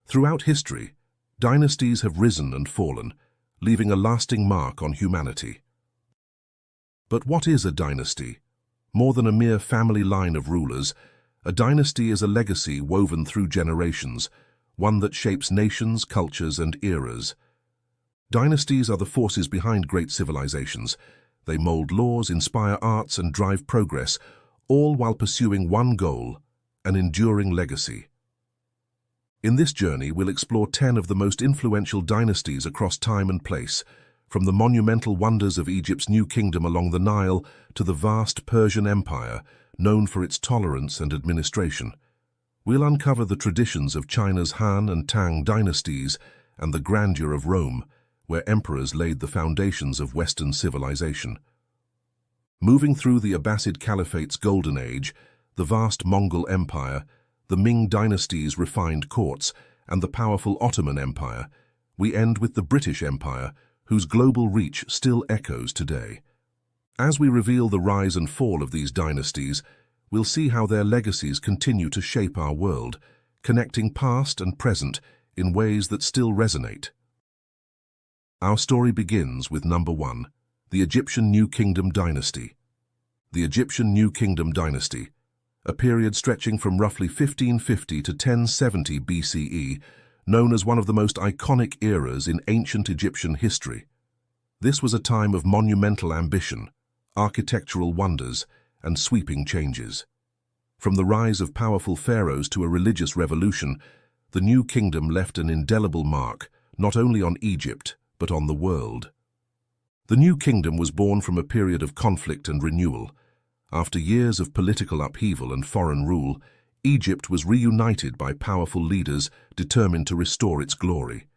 Throughout history, dynasties have risen and fallen, leaving a lasting mark on humanity. But what is a dynasty? More than a mere family line of rulers, a dynasty is a legacy woven through generations, one that shapes nations, cultures, and eras. Dynasties are the forces behind great civilizations. They mold laws, inspire arts, and drive progress, all while pursuing one goal, an enduring legacy. In this journey, we'll explore 10 of the most influential dynasties across time and place, from the monumental wonders of Egypt's New Kingdom along the Nile to the vast Persian Empire, known for its tolerance and administration. We'll uncover the traditions of China's Han and Tang dynasties and the grandeur of Rome, where emperors laid the foundations of Western civilization. Moving through the Abbasid Caliphate's golden age, the vast Mongol Empire, the Ming Dynasty's refined courts, and the powerful Ottoman Empire, we end with the British Empire, whose global reach still echoes today. As we reveal the rise and fall of these dynasties, we'll see how their legacies continue to shape our world, connecting past and present in ways that still resonate. Our story begins with number 1, the Egyptian New Kingdom dynasty. The Egyptian New Kingdom dynasty, a period stretching from roughly 1550 to 1070 BCE, known as one of the most iconic eras in ancient Egyptian history. This was a time of monumental ambition, architectural wonders, and sweeping changes. From the rise of powerful pharaohs to a religious revolution, the New Kingdom left an indelible mark, not only on Egypt, but on the world. The New Kingdom was born from a period of conflict and renewal. After years of political upheaval and foreign rule, Egypt was reunited by powerful leaders determined to restore its glory.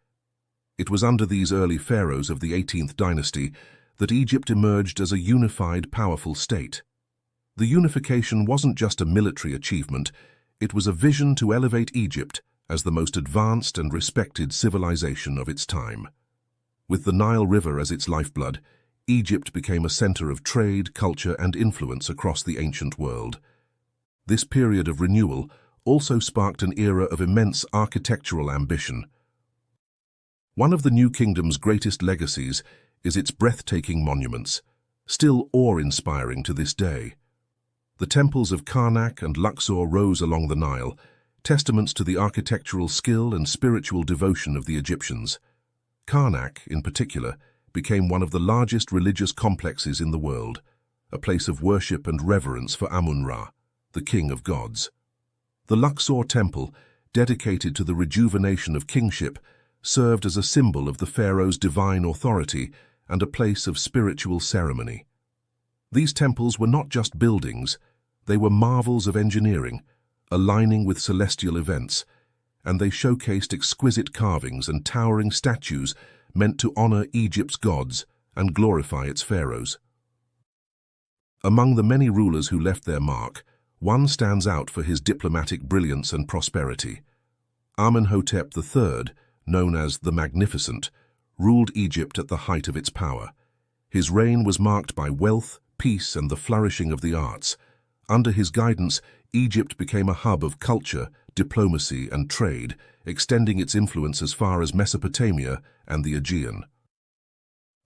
It was under these early pharaohs of the 18th dynasty that Egypt emerged as a unified, powerful state. The unification wasn't just a military achievement, it was a vision to elevate Egypt as the most advanced and respected civilization of its time. With the Nile River as its lifeblood, Egypt became a center of trade, culture, and influence across the ancient world. This period of renewal also sparked an era of immense architectural ambition. One of the New Kingdom's greatest legacies is its breathtaking monuments, still awe-inspiring to this day. The temples of Karnak and Luxor rose along the Nile, testaments to the architectural skill and spiritual devotion of the Egyptians. Karnak, in particular, became one of the largest religious complexes in the world, a place of worship and reverence for Amun-Ra, the king of gods. The Luxor temple, dedicated to the rejuvenation of kingship, served as a symbol of the pharaoh's divine authority and a place of spiritual ceremony. These temples were not just buildings, they were marvels of engineering, aligning with celestial events, and they showcased exquisite carvings and towering statues meant to honor Egypt's gods and glorify its pharaohs. Among the many rulers who left their mark, one stands out for his diplomatic brilliance and prosperity. Amenhotep III, known as the Magnificent, ruled Egypt at the height of its power. His reign was marked by wealth, peace, and the flourishing of the arts. Under his guidance, Egypt became a hub of culture, diplomacy, and trade, extending its influence as far as Mesopotamia and the Aegean.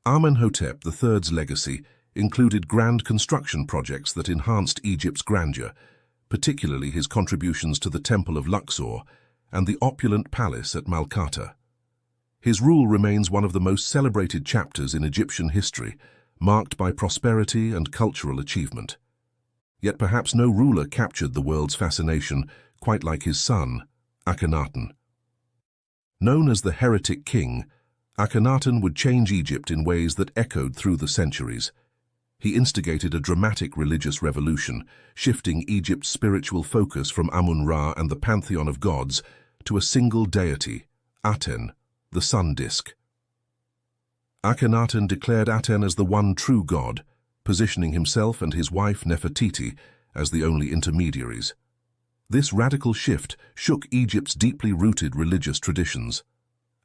Amenhotep III's legacy included grand construction projects that enhanced Egypt's grandeur, particularly his contributions to the Temple of Luxor and the opulent palace at Malkata. His rule remains one of the most celebrated chapters in Egyptian history, marked by prosperity and cultural achievement. Yet perhaps no ruler captured the world's fascination quite like his son, Akhenaten. Known as the heretic king, Akhenaten would change Egypt in ways that echoed through the centuries. He instigated a dramatic religious revolution, shifting Egypt's spiritual focus from Amun-Ra and the pantheon of gods to a single deity, Aten, the sun disk. Akhenaten declared Aten as the one true god, positioning himself and his wife Nefertiti as the only intermediaries. This radical shift shook Egypt's deeply rooted religious traditions.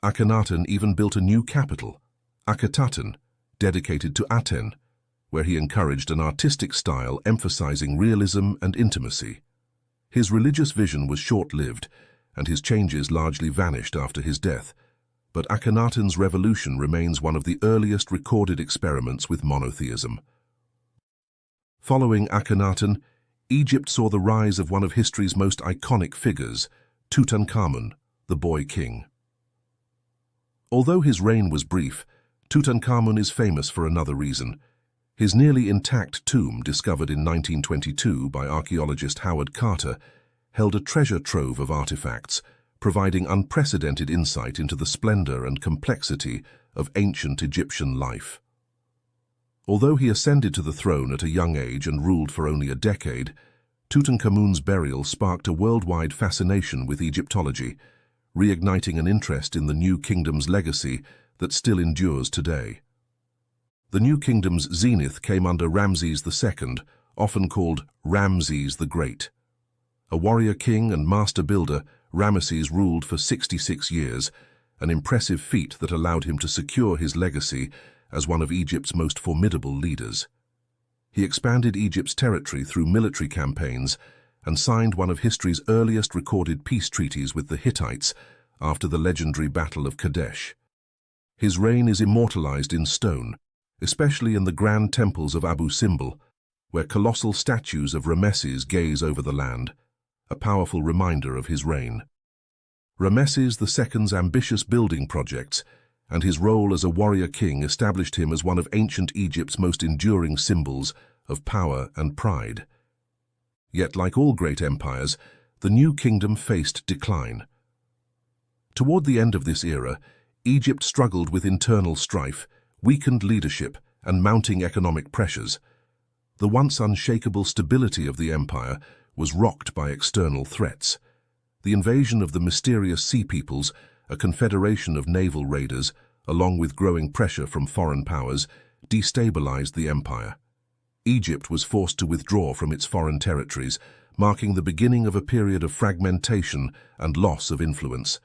Akhenaten even built a new capital, Akhetaten, dedicated to Aten, where he encouraged an artistic style emphasizing realism and intimacy. His religious vision was short-lived, and his changes largely vanished after his death, but Akhenaten's revolution remains one of the earliest recorded experiments with monotheism. Following Akhenaten, Egypt saw the rise of one of history's most iconic figures, Tutankhamun, the boy king. Although his reign was brief, Tutankhamun is famous for another reason. His nearly intact tomb, discovered in 1922 by archaeologist Howard Carter, held a treasure trove of artifacts, providing unprecedented insight into the splendor and complexity of ancient Egyptian life. Although he ascended to the throne at a young age and ruled for only a decade, Tutankhamun's burial sparked a worldwide fascination with Egyptology, reigniting an interest in the new kingdom's legacy that still endures today. The new kingdom's zenith came under Ramses II, often called Ramses the Great. A warrior king and master builder, Ramesses ruled for 66 years, an impressive feat that allowed him to secure his legacy as one of Egypt's most formidable leaders. He expanded Egypt's territory through military campaigns and signed one of history's earliest recorded peace treaties with the Hittites after the legendary Battle of Kadesh. His reign is immortalized in stone, especially in the grand temples of Abu Simbel, where colossal statues of Ramesses gaze over the land, a powerful reminder of his reign. Ramesses II's ambitious building projects and his role as a warrior king established him as one of ancient Egypt's most enduring symbols of power and pride. Yet, like all great empires, the new kingdom faced decline. Toward the end of this era, Egypt struggled with internal strife, weakened leadership, and mounting economic pressures. The once unshakable stability of the empire was rocked by external threats. The invasion of the mysterious Sea Peoples, a confederation of naval raiders, along with growing pressure from foreign powers, destabilized the empire. Egypt was forced to withdraw from its foreign territories, marking the beginning of a period of fragmentation and loss of influence.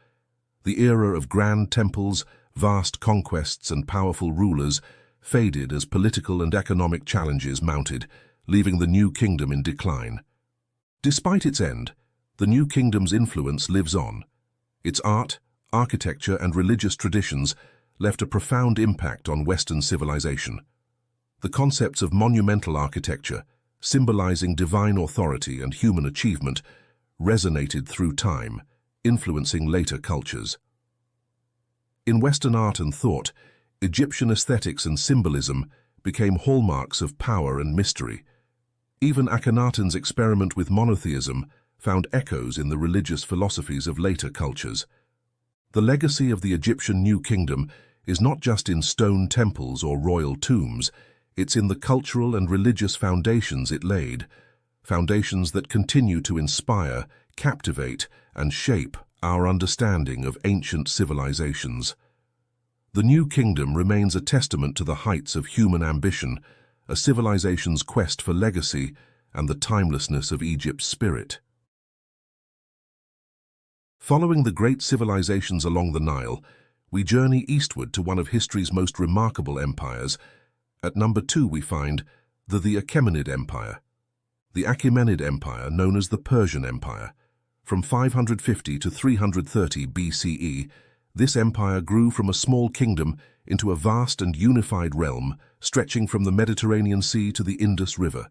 The era of grand temples, vast conquests, and powerful rulers faded as political and economic challenges mounted, leaving the new kingdom in decline. Despite its end, the new kingdom's influence lives on. Its art, architecture, and religious traditions left a profound impact on Western civilization. The concepts of monumental architecture, symbolizing divine authority and human achievement, resonated through time, influencing later cultures. In Western art and thought, Egyptian aesthetics and symbolism became hallmarks of power and mystery. Even Akhenaten's experiment with monotheism found echoes in the religious philosophies of later cultures. The legacy of the Egyptian New Kingdom is not just in stone temples or royal tombs, it's in the cultural and religious foundations it laid, foundations that continue to inspire, captivate, and shape our understanding of ancient civilizations. The New Kingdom remains a testament to the heights of human ambition, a civilization's quest for legacy, and the timelessness of Egypt's spirit. Following the great civilizations along the Nile, we journey eastward to one of history's most remarkable empires. At number 2 we find the Achaemenid Empire. The Achaemenid Empire, known as the Persian Empire. From 550 to 330 BCE, this empire grew from a small kingdom into a vast and unified realm stretching from the Mediterranean Sea to the Indus River.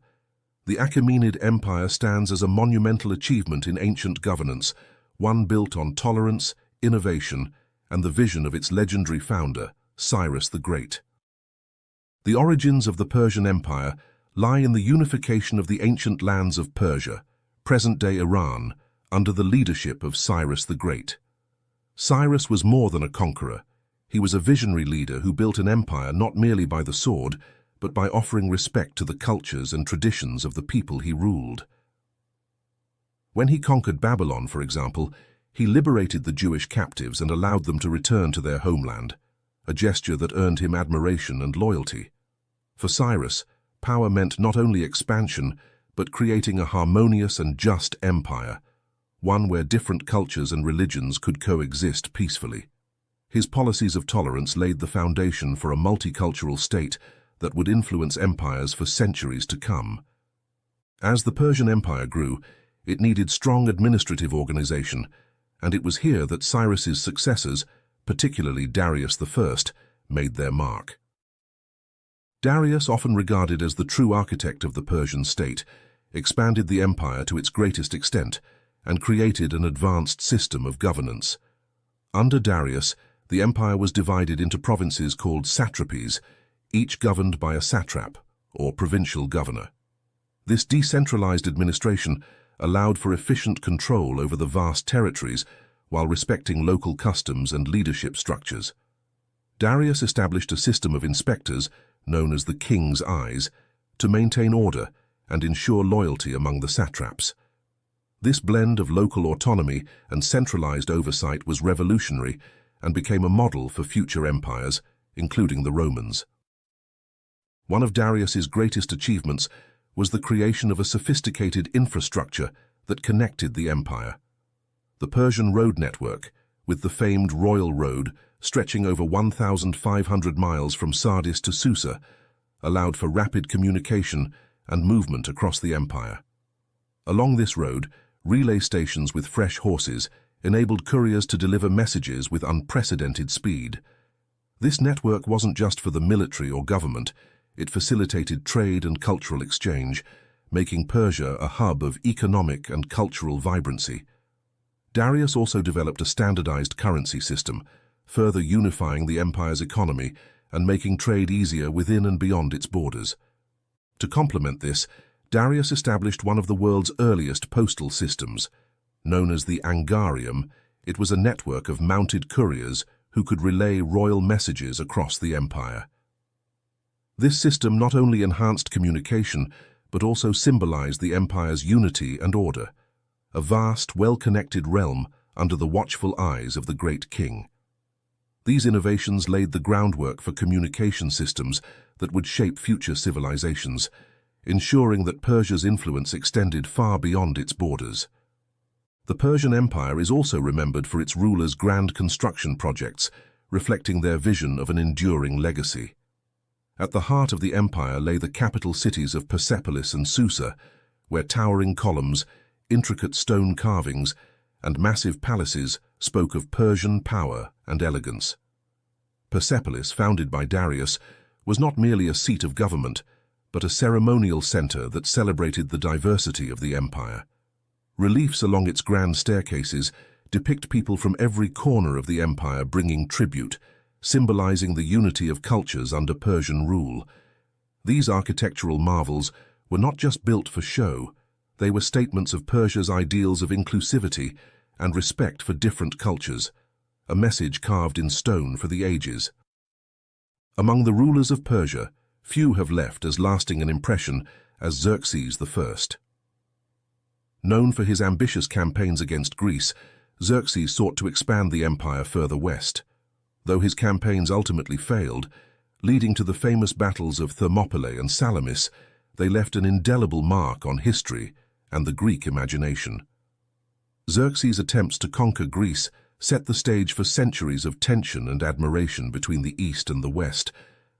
The Achaemenid Empire stands as a monumental achievement in ancient governance, one built on tolerance, innovation, and the vision of its legendary founder, Cyrus the Great. The origins of the Persian Empire lie in the unification of the ancient lands of Persia, present-day Iran, under the leadership of Cyrus the Great. Cyrus was more than a conqueror. He was a visionary leader who built an empire not merely by the sword, but by offering respect to the cultures and traditions of the people he ruled. When he conquered Babylon, for example, he liberated the Jewish captives and allowed them to return to their homeland, a gesture that earned him admiration and loyalty. For Cyrus, power meant not only expansion, but creating a harmonious and just empire, one where different cultures and religions could coexist peacefully. His policies of tolerance laid the foundation for a multicultural state that would influence empires for centuries to come. As the Persian Empire grew, it needed strong administrative organization, and it was here that Cyrus's successors, particularly Darius I, made their mark. Darius, often regarded as the true architect of the Persian state, expanded the empire to its greatest extent and created an advanced system of governance. Under Darius, the empire was divided into provinces called satrapies, each governed by a satrap, or provincial governor. This decentralized administration allowed for efficient control over the vast territories while respecting local customs and leadership structures. Darius established a system of inspectors, known as the King's Eyes, to maintain order and ensure loyalty among the satraps. This blend of local autonomy and centralized oversight was revolutionary and became a model for future empires, including the Romans. One of Darius's greatest achievements was the creation of a sophisticated infrastructure that connected the empire. The Persian road network, with the famed Royal Road stretching over 1,500 miles from Sardis to Susa, allowed for rapid communication and movement across the empire. Along this road, relay stations with fresh horses enabled couriers to deliver messages with unprecedented speed. This network wasn't just for the military or government, it facilitated trade and cultural exchange, making Persia a hub of economic and cultural vibrancy. Darius also developed a standardized currency system, further unifying the empire's economy and making trade easier within and beyond its borders. To complement this, Darius established one of the world's earliest postal systems. Known as the Angarium, it was a network of mounted couriers who could relay royal messages across the empire. This system not only enhanced communication, but also symbolized the empire's unity and order, a vast, well-connected realm under the watchful eyes of the great king. These innovations laid the groundwork for communication systems that would shape future civilizations, ensuring that Persia's influence extended far beyond its borders. The Persian Empire is also remembered for its rulers' grand construction projects, reflecting their vision of an enduring legacy. At the heart of the empire lay the capital cities of Persepolis and Susa, where towering columns, intricate stone carvings, and massive palaces spoke of Persian power and elegance. Persepolis, founded by Darius, was not merely a seat of government, but a ceremonial center that celebrated the diversity of the empire. Reliefs along its grand staircases depict people from every corner of the empire bringing tribute, symbolizing the unity of cultures under Persian rule. These architectural marvels were not just built for show, they were statements of Persia's ideals of inclusivity and respect for different cultures, a message carved in stone for the ages. Among the rulers of Persia, few have left as lasting an impression as Xerxes I. Known for his ambitious campaigns against Greece, Xerxes sought to expand the empire further west. Though his campaigns ultimately failed, leading to the famous battles of Thermopylae and Salamis, they left an indelible mark on history and the Greek imagination. Xerxes' attempts to conquer Greece set the stage for centuries of tension and admiration between the East and the West,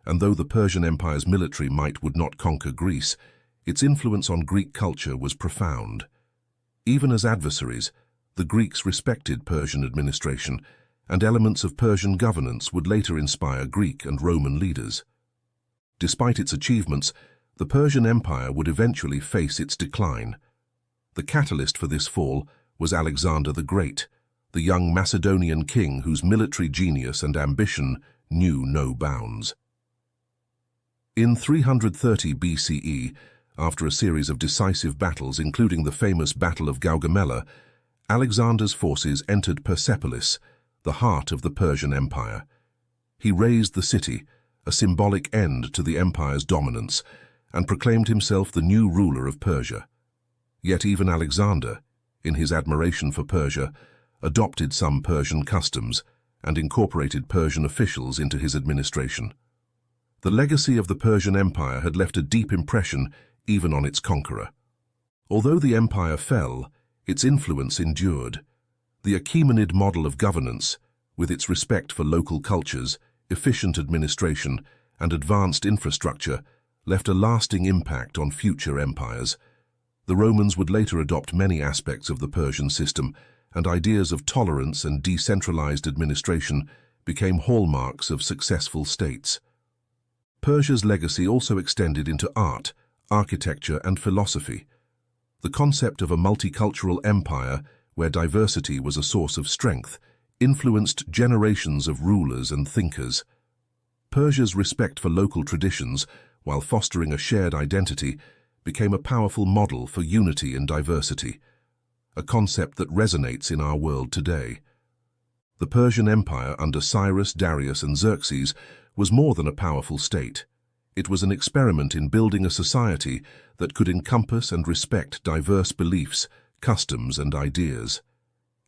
and though the Persian Empire's military might would not conquer Greece, its influence on Greek culture was profound. Even as adversaries, the Greeks respected Persian administration, and elements of Persian governance would later inspire Greek and Roman leaders. Despite its achievements, the Persian Empire would eventually face its decline. The catalyst for this fall was Alexander the Great, the young Macedonian king whose military genius and ambition knew no bounds. In 330 BCE, after a series of decisive battles including the famous Battle of Gaugamela, Alexander's forces entered Persepolis, the heart of the Persian Empire. He razed the city, a symbolic end to the empire's dominance, and proclaimed himself the new ruler of Persia. Yet even Alexander, in his admiration for Persia, adopted some Persian customs and incorporated Persian officials into his administration. The legacy of the Persian Empire had left a deep impression even on its conqueror. Although the empire fell, its influence endured. The Achaemenid model of governance, with its respect for local cultures, efficient administration, and advanced infrastructure, left a lasting impact on future empires. The Romans would later adopt many aspects of the Persian system, and ideas of tolerance and decentralized administration became hallmarks of successful states. Persia's legacy also extended into art, architecture, and philosophy. The concept of a multicultural empire, where diversity was a source of strength, influenced generations of rulers and thinkers. Persia's respect for local traditions, while fostering a shared identity, became a powerful model for unity in diversity, a concept that resonates in our world today. The Persian Empire under Cyrus, Darius, and Xerxes was more than a powerful state. It was an experiment in building a society that could encompass and respect diverse beliefs, customs, and ideas.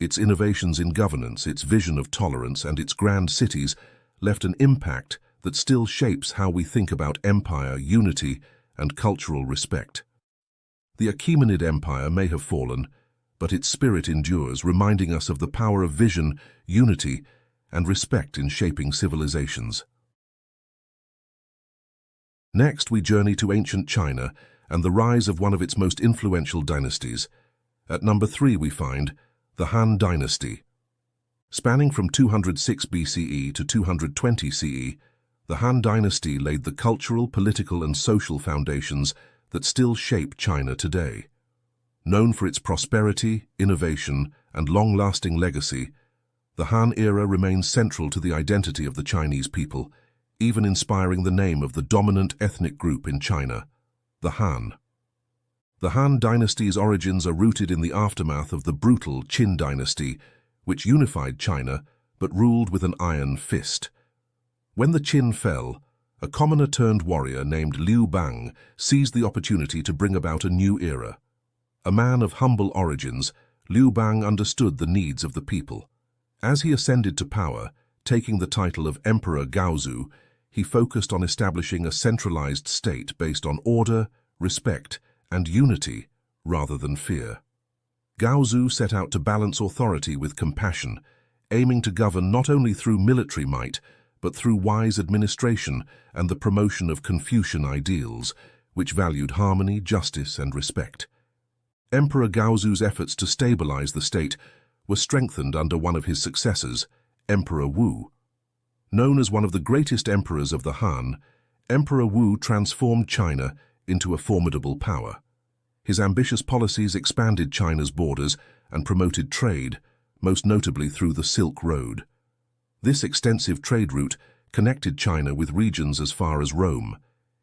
Its innovations in governance, its vision of tolerance, and its grand cities left an impact that still shapes how we think about empire, unity, and cultural respect. The Achaemenid Empire may have fallen, but its spirit endures, reminding us of the power of vision, unity, and respect in shaping civilizations. Next, we journey to ancient China and the rise of one of its most influential dynasties. At number 3 we find the Han Dynasty. Spanning from 206 BCE to 220 CE, the Han Dynasty laid the cultural, political, and social foundations that still shape China today. Known for its prosperity, innovation, and long-lasting legacy, the Han era remains central to the identity of the Chinese people, even inspiring the name of the dominant ethnic group in China, the Han. The Han dynasty's origins are rooted in the aftermath of the brutal Qin dynasty, which unified China but ruled with an iron fist. When the Qin fell, a commoner-turned-warrior named Liu Bang seized the opportunity to bring about a new era. A man of humble origins, Liu Bang understood the needs of the people. As he ascended to power, taking the title of Emperor Gaozu, he focused on establishing a centralized state based on order, respect, and unity rather than fear. Gaozu set out to balance authority with compassion, aiming to govern not only through military might, but through wise administration and the promotion of Confucian ideals, which valued harmony, justice, and respect. Emperor Gaozu's efforts to stabilize the state were strengthened under one of his successors, Emperor Wu. Known as one of the greatest emperors of the Han, Emperor Wu transformed China into a formidable power. His ambitious policies expanded China's borders and promoted trade, most notably through the Silk Road. This extensive trade route connected China with regions as far as Rome,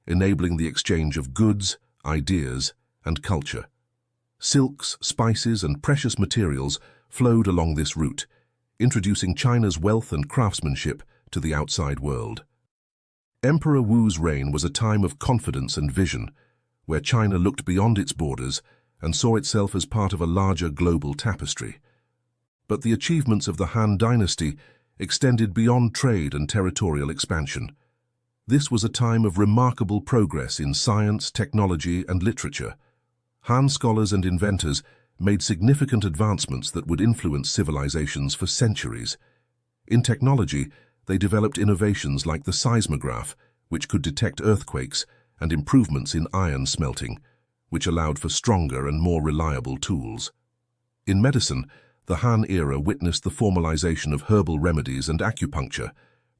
enabling the exchange of goods, ideas, and culture. Silks, spices, and precious materials flowed along this route, introducing China's wealth and craftsmanship to the outside world. Emperor Wu's reign was a time of confidence and vision, where China looked beyond its borders and saw itself as part of a larger global tapestry. But the achievements of the Han Dynasty extended beyond trade and territorial expansion. This was a time of remarkable progress in science, technology, and literature. Han scholars and inventors made significant advancements that would influence civilizations for centuries. In technology, they developed innovations like the seismograph, which could detect earthquakes, and improvements in iron smelting, which allowed for stronger and more reliable tools. In medicine, the Han era witnessed the formalization of herbal remedies and acupuncture,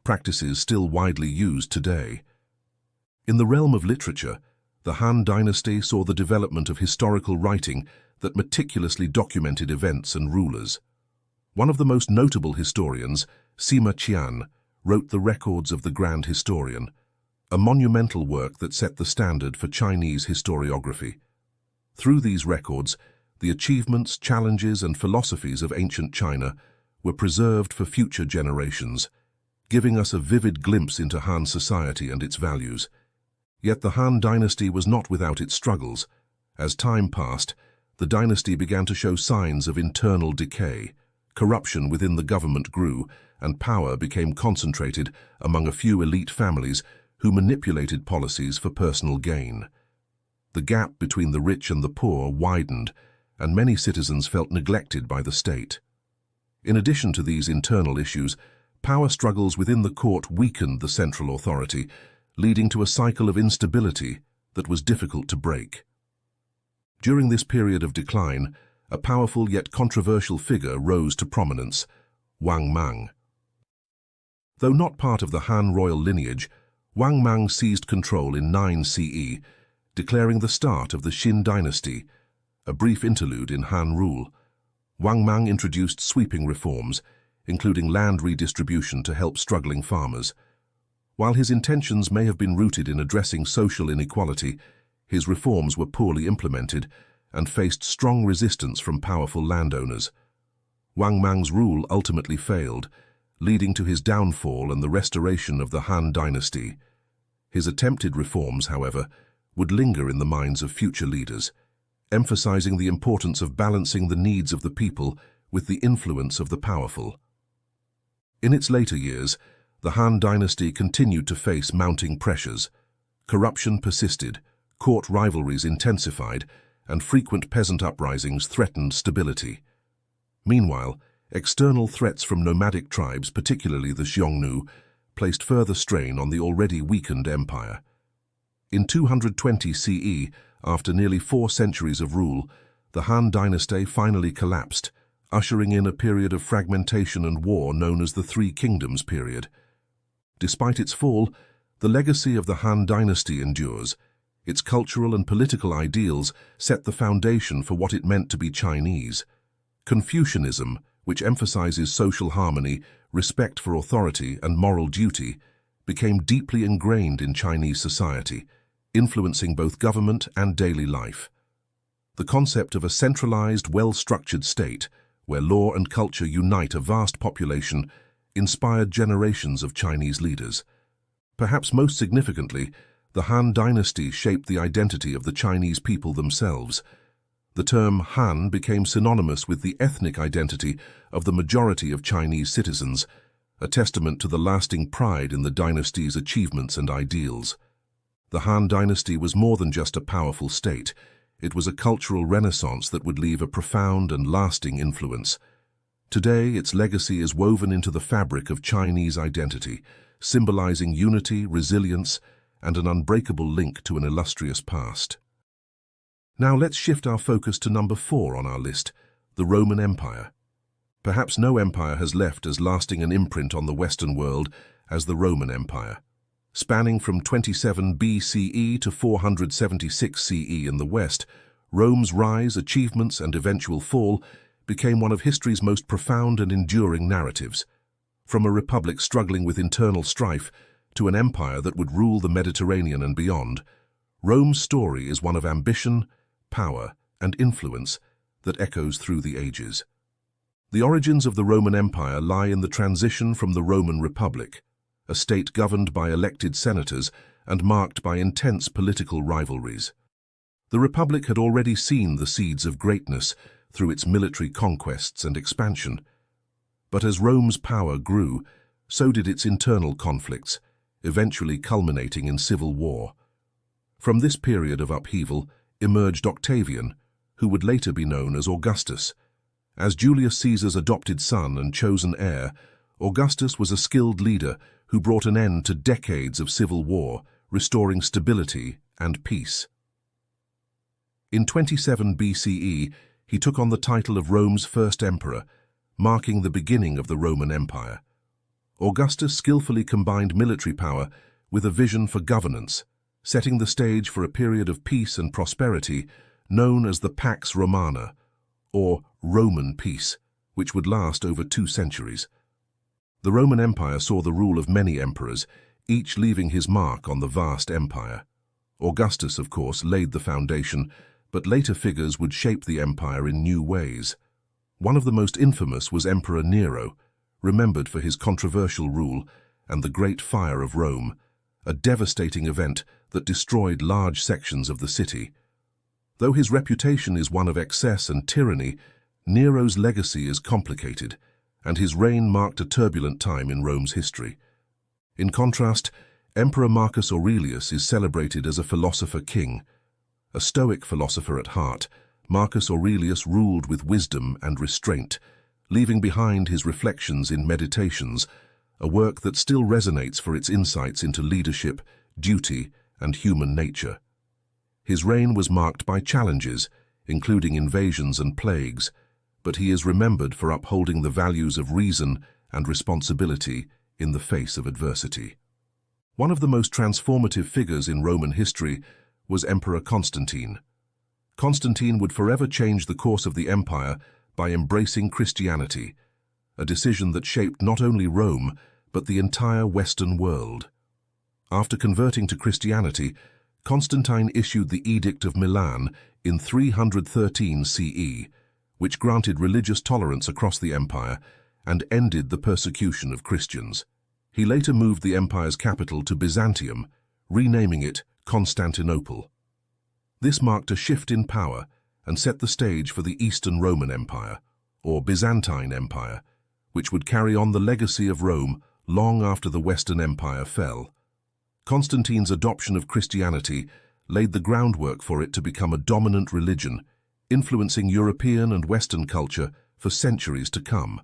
practices still widely used today. In the realm of literature, the Han Dynasty saw the development of historical writing that meticulously documented events and rulers. One of the most notable historians, Sima Qian, wrote the Records of the Grand Historian, a monumental work that set the standard for Chinese historiography. Through these records, the achievements, challenges, and philosophies of ancient China were preserved for future generations, giving us a vivid glimpse into Han society and its values. Yet the Han Dynasty was not without its struggles. As time passed, the dynasty began to show signs of internal decay. Corruption within the government grew, and power became concentrated among a few elite families who manipulated policies for personal gain. The gap between the rich and the poor widened, and many citizens felt neglected by the state. In addition to these internal issues, power struggles within the court weakened the central authority, leading to a cycle of instability that was difficult to break. During this period of decline, a powerful yet controversial figure rose to prominence: Wang Mang. Though not part of the Han royal lineage, Wang Mang seized control in 9 CE, declaring the start of the Ming Dynasty, a brief interlude in Han rule. Wang Mang introduced sweeping reforms, including land redistribution to help struggling farmers. While his intentions may have been rooted in addressing social inequality, his reforms were poorly implemented and faced strong resistance from powerful landowners. Wang Mang's rule ultimately failed, leading to his downfall and the restoration of the Han Dynasty. His attempted reforms, however, would linger in the minds of future leaders, emphasizing the importance of balancing the needs of the people with the influence of the powerful. In its later years, the Han Dynasty continued to face mounting pressures. Corruption persisted, court rivalries intensified, and frequent peasant uprisings threatened stability. Meanwhile, external threats from nomadic tribes, particularly the Xiongnu, placed further strain on the already weakened empire. In 220 CE, after nearly 4 centuries of rule, the Han Dynasty finally collapsed, ushering in a period of fragmentation and war known as the Three Kingdoms period. Despite its fall, the legacy of the Han Dynasty endures. Its cultural and political ideals set the foundation for what it meant to be Chinese. Confucianism, which emphasizes social harmony, respect for authority, and moral duty, became deeply ingrained in Chinese society, influencing both government and daily life. The concept of a centralized, well-structured state, where law and culture unite a vast population, inspired generations of Chinese leaders. Perhaps most significantly, the Han Dynasty shaped the identity of the Chinese people themselves. The term Han became synonymous with the ethnic identity of the majority of Chinese citizens, a testament to the lasting pride in the dynasty's achievements and ideals. The Han Dynasty was more than just a powerful state. It was a cultural renaissance that would leave a profound and lasting influence. Today, its legacy is woven into the fabric of Chinese identity, symbolizing unity, resilience, and an unbreakable link to an illustrious past. Now let's shift our focus to number 4 on our list, the Roman Empire. Perhaps no empire has left as lasting an imprint on the Western world as the Roman Empire. Spanning from 27 BCE to 476 CE in the West, Rome's rise, achievements, and eventual fall became one of history's most profound and enduring narratives. From a republic struggling with internal strife to an empire that would rule the Mediterranean and beyond, Rome's story is one of ambition, power, and influence that echoes through the ages. The origins of the Roman Empire lie in the transition from the Roman Republic, a state governed by elected senators and marked by intense political rivalries. The Republic had already seen the seeds of greatness through its military conquests and expansion. But as Rome's power grew, so did its internal conflicts, eventually culminating in civil war. From this period of upheaval emerged Octavian, who would later be known as Augustus. As Julius Caesar's adopted son and chosen heir, Augustus was a skilled leader who brought an end to decades of civil war, restoring stability and peace. In 27 BCE, he took on the title of Rome's first emperor, marking the beginning of the Roman Empire. Augustus skillfully combined military power with a vision for governance, setting the stage for a period of peace and prosperity known as the Pax Romana, or Roman peace, which would last over 2 centuries. The Roman Empire saw the rule of many emperors, each leaving his mark on the vast empire. Augustus, of course, laid the foundation, but later figures would shape the empire in new ways. One of the most infamous was Emperor Nero, remembered for his controversial rule and the Great Fire of Rome, a devastating event that destroyed large sections of the city. Though his reputation is one of excess and tyranny, Nero's legacy is complicated, and his reign marked a turbulent time in Rome's history. In contrast, Emperor Marcus Aurelius is celebrated as a philosopher-king. A Stoic philosopher at heart, Marcus Aurelius ruled with wisdom and restraint, leaving behind his reflections in Meditations, a work that still resonates for its insights into leadership, duty, and human nature. His reign was marked by challenges, including invasions and plagues, but he is remembered for upholding the values of reason and responsibility in the face of adversity. One of the most transformative figures in Roman history was Emperor Constantine. Constantine would forever change the course of the empire by embracing Christianity, a decision that shaped not only Rome, but the entire Western world. After converting to Christianity, Constantine issued the Edict of Milan in 313 CE, which granted religious tolerance across the empire and ended the persecution of Christians. He later moved the empire's capital to Byzantium, renaming it Constantinople. This marked a shift in power and set the stage for the Eastern Roman Empire, or Byzantine Empire, which would carry on the legacy of Rome long after the Western Empire fell. Constantine's adoption of Christianity laid the groundwork for it to become a dominant religion, influencing European and Western culture for centuries to come.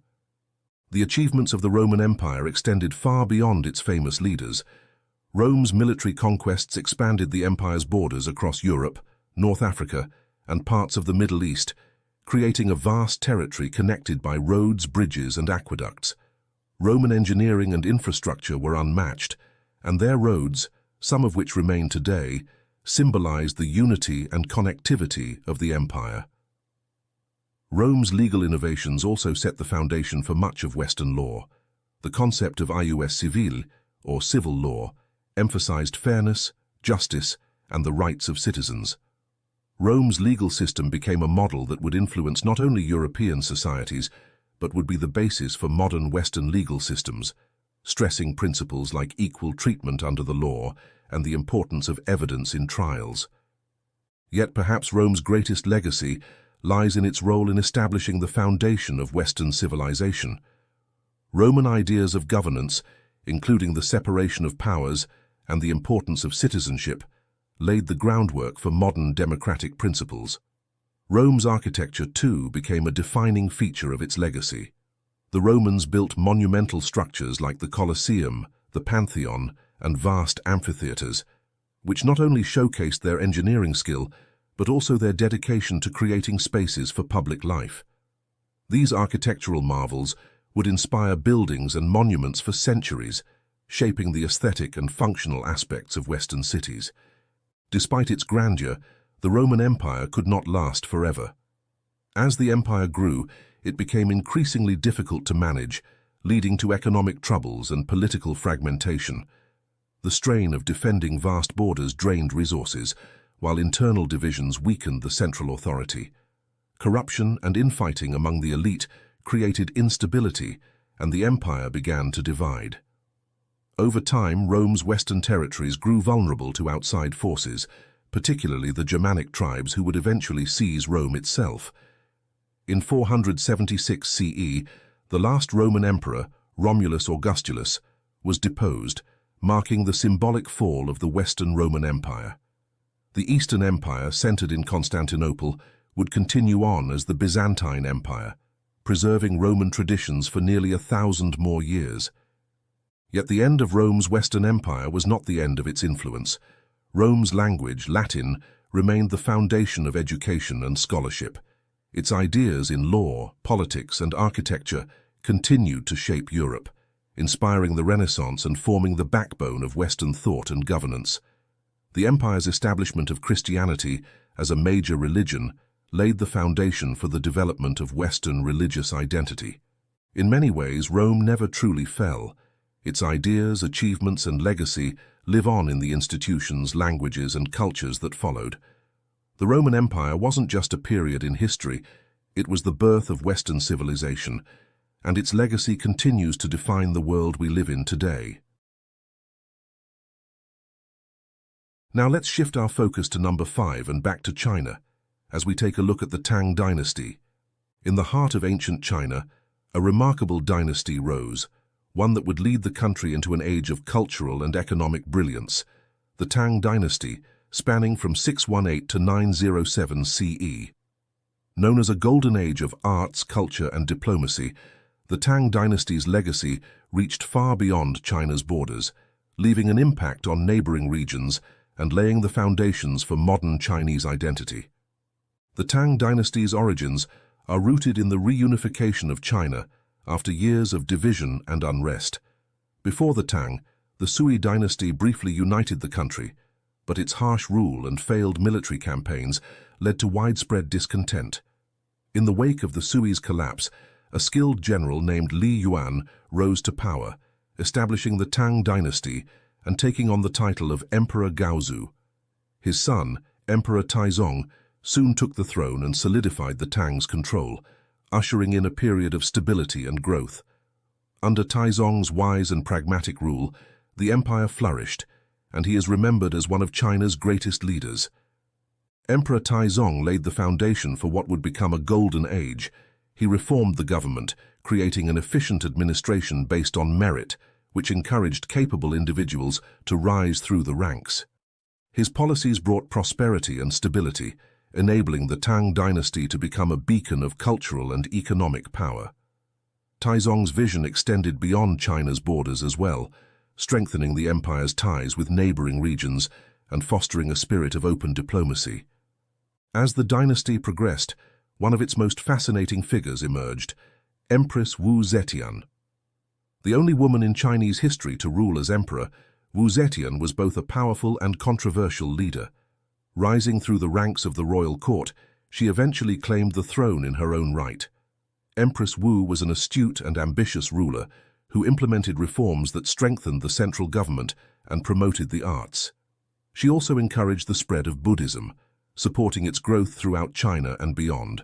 The achievements of the Roman Empire extended far beyond its famous leaders. Rome's military conquests expanded the empire's borders across Europe, North Africa, and parts of the Middle East, creating a vast territory connected by roads, bridges, and aqueducts. Roman engineering and infrastructure were unmatched, and their roads, some of which remain today, symbolized the unity and connectivity of the empire. Rome's legal innovations also set the foundation for much of Western law. The concept of ius civile, or civil law, emphasized fairness, justice, and the rights of citizens. Rome's legal system became a model that would influence not only European societies, but would be the basis for modern Western legal systems, stressing principles like equal treatment under the law and the importance of evidence in trials. Yet perhaps Rome's greatest legacy lies in its role in establishing the foundation of Western civilization. Roman ideas of governance, including the separation of powers and the importance of citizenship, laid the groundwork for modern democratic principles. Rome's architecture, too, became a defining feature of its legacy. The Romans built monumental structures like the Colosseum, the Pantheon, and vast amphitheaters, which not only showcased their engineering skill, but also their dedication to creating spaces for public life. These architectural marvels would inspire buildings and monuments for centuries, shaping the aesthetic and functional aspects of Western cities. Despite its grandeur, the Roman Empire could not last forever. As the empire grew, it became increasingly difficult to manage, leading to economic troubles and political fragmentation. The strain of defending vast borders drained resources, while internal divisions weakened the central authority. Corruption and infighting among the elite created instability, and the empire began to divide. Over time, Rome's western territories grew vulnerable to outside forces, particularly the Germanic tribes who would eventually seize Rome itself. In 476 CE, the last Roman emperor, Romulus Augustulus, was deposed, marking the symbolic fall of the Western Roman Empire. The Eastern Empire, centered in Constantinople, would continue on as the Byzantine Empire, preserving Roman traditions for nearly 1,000 more years. Yet the end of Rome's Western Empire was not the end of its influence. Rome's language, Latin, remained the foundation of education and scholarship. Its ideas in law, politics, and architecture continued to shape Europe, inspiring the Renaissance and forming the backbone of Western thought and governance. The empire's establishment of Christianity as a major religion laid the foundation for the development of Western religious identity. In many ways, Rome never truly fell. Its ideas, achievements, and legacy live on in the institutions, languages, and cultures that followed. The Roman Empire wasn't just a period in history, it was the birth of Western civilization, and its legacy continues to define the world we live in today. Now let's shift our focus to number 5 and back to China, as we take a look at the Tang Dynasty. In the heart of ancient China, a remarkable dynasty rose, one that would lead the country into an age of cultural and economic brilliance. The Tang Dynasty, spanning from 618 to 907 CE. Known as a golden age of arts, culture, and diplomacy, the Tang Dynasty's legacy reached far beyond China's borders, leaving an impact on neighboring regions and laying the foundations for modern Chinese identity. The Tang Dynasty's origins are rooted in the reunification of China after years of division and unrest. Before the Tang, the Sui dynasty briefly united the country, but its harsh rule and failed military campaigns led to widespread discontent. In the wake of the Sui's collapse, a skilled general named Li Yuan rose to power, establishing the Tang Dynasty and taking on the title of Emperor Gaozu. His son, Emperor Taizong, soon took the throne and solidified the Tang's control, ushering in a period of stability and growth. Under Taizong's wise and pragmatic rule, the empire flourished, and he is remembered as one of China's greatest leaders. Emperor Taizong laid the foundation for what would become a golden age. He reformed the government, creating an efficient administration based on merit, which encouraged capable individuals to rise through the ranks. His policies brought prosperity and stability, enabling the Tang Dynasty to become a beacon of cultural and economic power. Taizong's vision extended beyond China's borders as well, strengthening the empire's ties with neighboring regions and fostering a spirit of open diplomacy. As the dynasty progressed, one of its most fascinating figures emerged, Empress Wu Zetian. The only woman in Chinese history to rule as emperor, Wu Zetian was both a powerful and controversial leader. Rising through the ranks of the royal court, she eventually claimed the throne in her own right. Empress Wu was an astute and ambitious ruler who implemented reforms that strengthened the central government and promoted the arts. She also encouraged the spread of Buddhism, supporting its growth throughout China and beyond.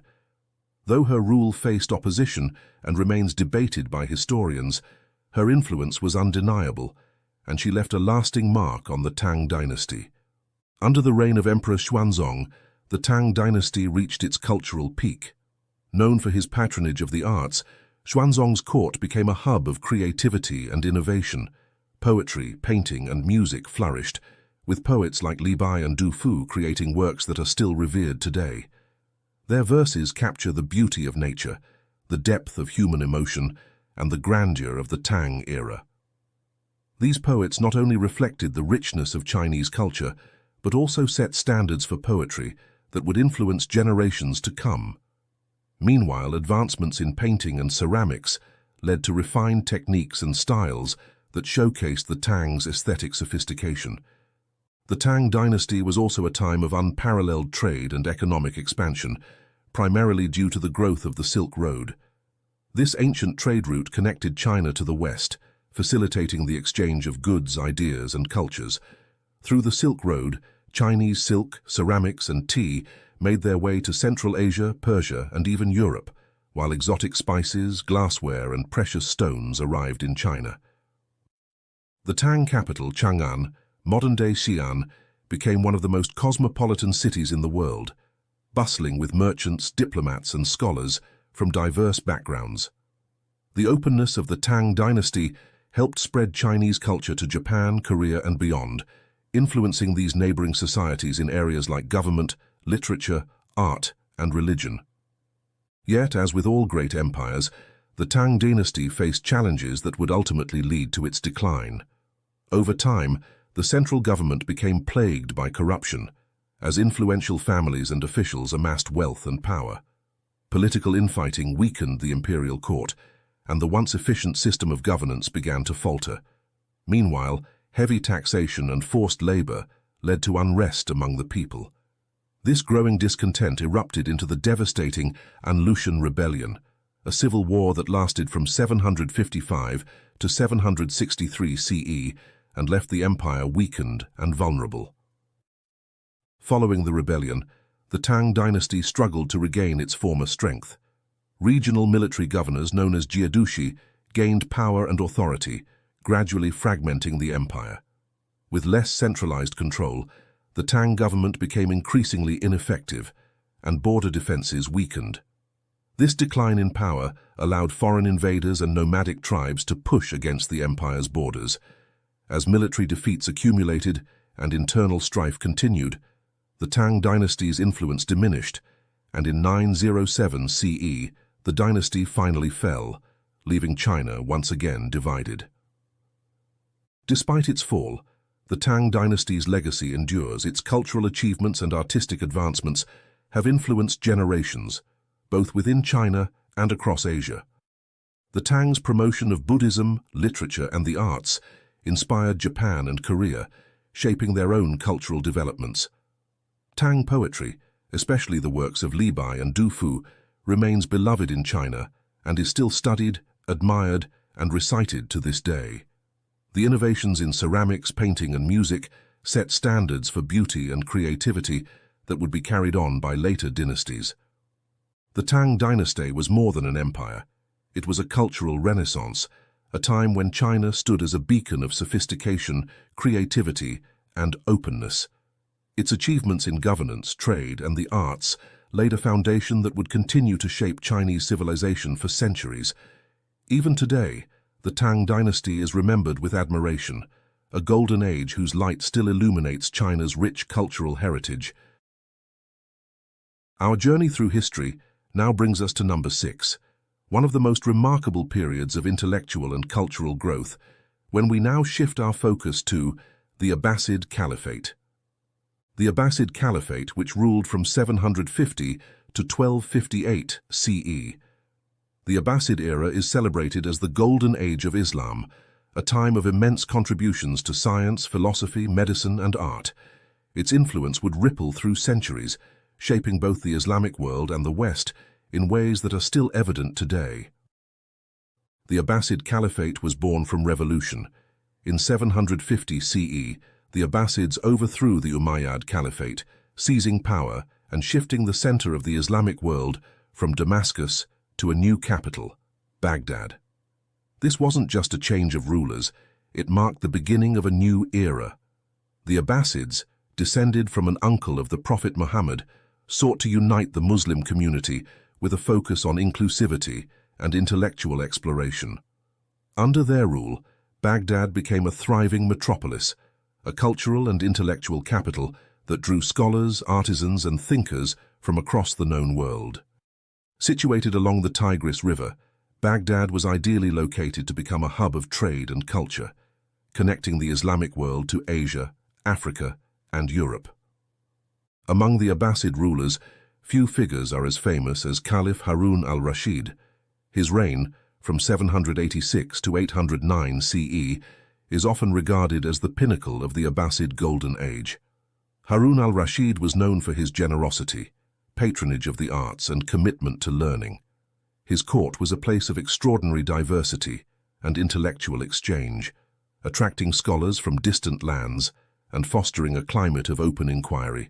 Though her rule faced opposition and remains debated by historians, her influence was undeniable, and she left a lasting mark on the Tang Dynasty. Under the reign of Emperor Xuanzong, the Tang Dynasty reached its cultural peak. Known for his patronage of the arts, Xuanzong's court became a hub of creativity and innovation. Poetry, painting, and music flourished, with poets like Li Bai and Du Fu creating works that are still revered today. Their verses capture the beauty of nature, the depth of human emotion, and the grandeur of the Tang era. These poets not only reflected the richness of Chinese culture, but also set standards for poetry that would influence generations to come. Meanwhile, advancements in painting and ceramics led to refined techniques and styles that showcased the Tang's aesthetic sophistication. The Tang Dynasty was also a time of unparalleled trade and economic expansion, primarily due to the growth of the Silk Road. This ancient trade route connected China to the West, facilitating the exchange of goods, ideas, and cultures. Through the Silk Road, Chinese silk, ceramics, and tea made their way to Central Asia, Persia, and even Europe, while exotic spices, glassware, and precious stones arrived in China. The Tang capital, Chang'an, modern-day Xi'an, became one of the most cosmopolitan cities in the world, bustling with merchants, diplomats, and scholars from diverse backgrounds. The openness of the Tang Dynasty helped spread Chinese culture to Japan, Korea, and beyond, influencing these neighboring societies in areas like government, literature, art, and religion. Yet, as with all great empires, the Tang dynasty faced challenges that would ultimately lead to its decline. Over time, the central government became plagued by corruption, as influential families and officials amassed wealth and power. Political infighting weakened the imperial court, and the once efficient system of governance began to falter. Meanwhile, heavy taxation and forced labor led to unrest among the people. This growing discontent erupted into the devastating Anlushan Rebellion, a civil war that lasted from 755 to 763 CE and left the empire weakened and vulnerable. Following the rebellion, the Tang dynasty struggled to regain its former strength. Regional military governors known as jiedushi gained power and authority, gradually fragmenting the empire. With less centralized control, the Tang government became increasingly ineffective, and border defenses weakened. This decline in power allowed foreign invaders and nomadic tribes to push against the empire's borders. As military defeats accumulated and internal strife continued, the Tang dynasty's influence diminished, and in 907 CE, the dynasty finally fell, leaving China once again divided. Despite its fall, the Tang dynasty's legacy endures. Its cultural achievements and artistic advancements have influenced generations, both within China and across Asia. The Tang's promotion of Buddhism, literature, and the arts inspired Japan and Korea, shaping their own cultural developments. Tang poetry, especially the works of Li Bai and Du Fu, remains beloved in China and is still studied, admired, and recited to this day. The innovations in ceramics, painting, and music set standards for beauty and creativity that would be carried on by later dynasties. The Tang Dynasty was more than an empire. It was a cultural renaissance, a time when China stood as a beacon of sophistication, creativity, and openness. Its achievements in governance, trade, and the arts laid a foundation that would continue to shape Chinese civilization for centuries. Even today, the Tang Dynasty is remembered with admiration, a golden age whose light still illuminates China's rich cultural heritage. Our journey through history now brings us to number 6, one of the most remarkable periods of intellectual and cultural growth, when we now shift our focus to the Abbasid Caliphate. The Abbasid Caliphate, which ruled from 750 to 1258 CE. The Abbasid era is celebrated as the Golden Age of Islam, a time of immense contributions to science, philosophy, medicine, and art. Its influence would ripple through centuries, shaping both the Islamic world and the West in ways that are still evident today. The Abbasid Caliphate was born from revolution. In 750 CE, the Abbasids overthrew the Umayyad Caliphate, seizing power and shifting the center of the Islamic world from Damascus to a new capital, Baghdad. This wasn't just a change of rulers, it marked the beginning of a new era. The Abbasids, descended from an uncle of the Prophet Muhammad, sought to unite the Muslim community with a focus on inclusivity and intellectual exploration. Under their rule, Baghdad became a thriving metropolis, a cultural and intellectual capital that drew scholars, artisans, and thinkers from across the known world. Situated along the Tigris River, Baghdad was ideally located to become a hub of trade and culture, connecting the Islamic world to Asia, Africa, and Europe. Among the Abbasid rulers, few figures are as famous as Caliph Harun al-Rashid. His reign, from 786 to 809 CE, is often regarded as the pinnacle of the Abbasid Golden Age. Harun al-Rashid was known for his generosity, patronage of the arts, and commitment to learning. His court was a place of extraordinary diversity and intellectual exchange, attracting scholars from distant lands and fostering a climate of open inquiry.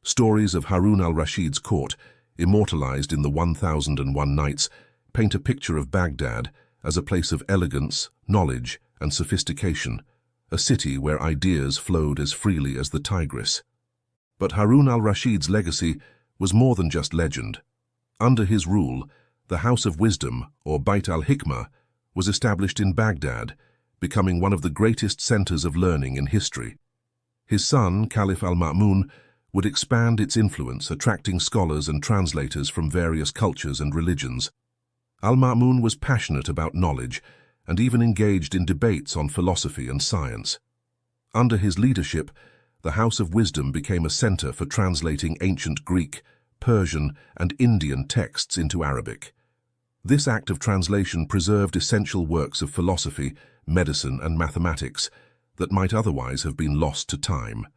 Stories of Harun al-Rashid's court, immortalized in the 1001 Nights, paint a picture of Baghdad as a place of elegance, knowledge, and sophistication, a city where ideas flowed as freely as the Tigris. But Harun al-Rashid's legacy was more than just legend. Under his rule, the House of Wisdom, or Bait al-Hikmah, was established in Baghdad, becoming one of the greatest centers of learning in history. His son, Caliph al-Ma'mun, would expand its influence, attracting scholars and translators from various cultures and religions. Al-Ma'mun was passionate about knowledge and even engaged in debates on philosophy and science. Under his leadership, the House of Wisdom became a center for translating ancient Greek, Persian, and Indian texts into Arabic. This act of translation preserved essential works of philosophy, medicine, and mathematics that might otherwise have been lost to time.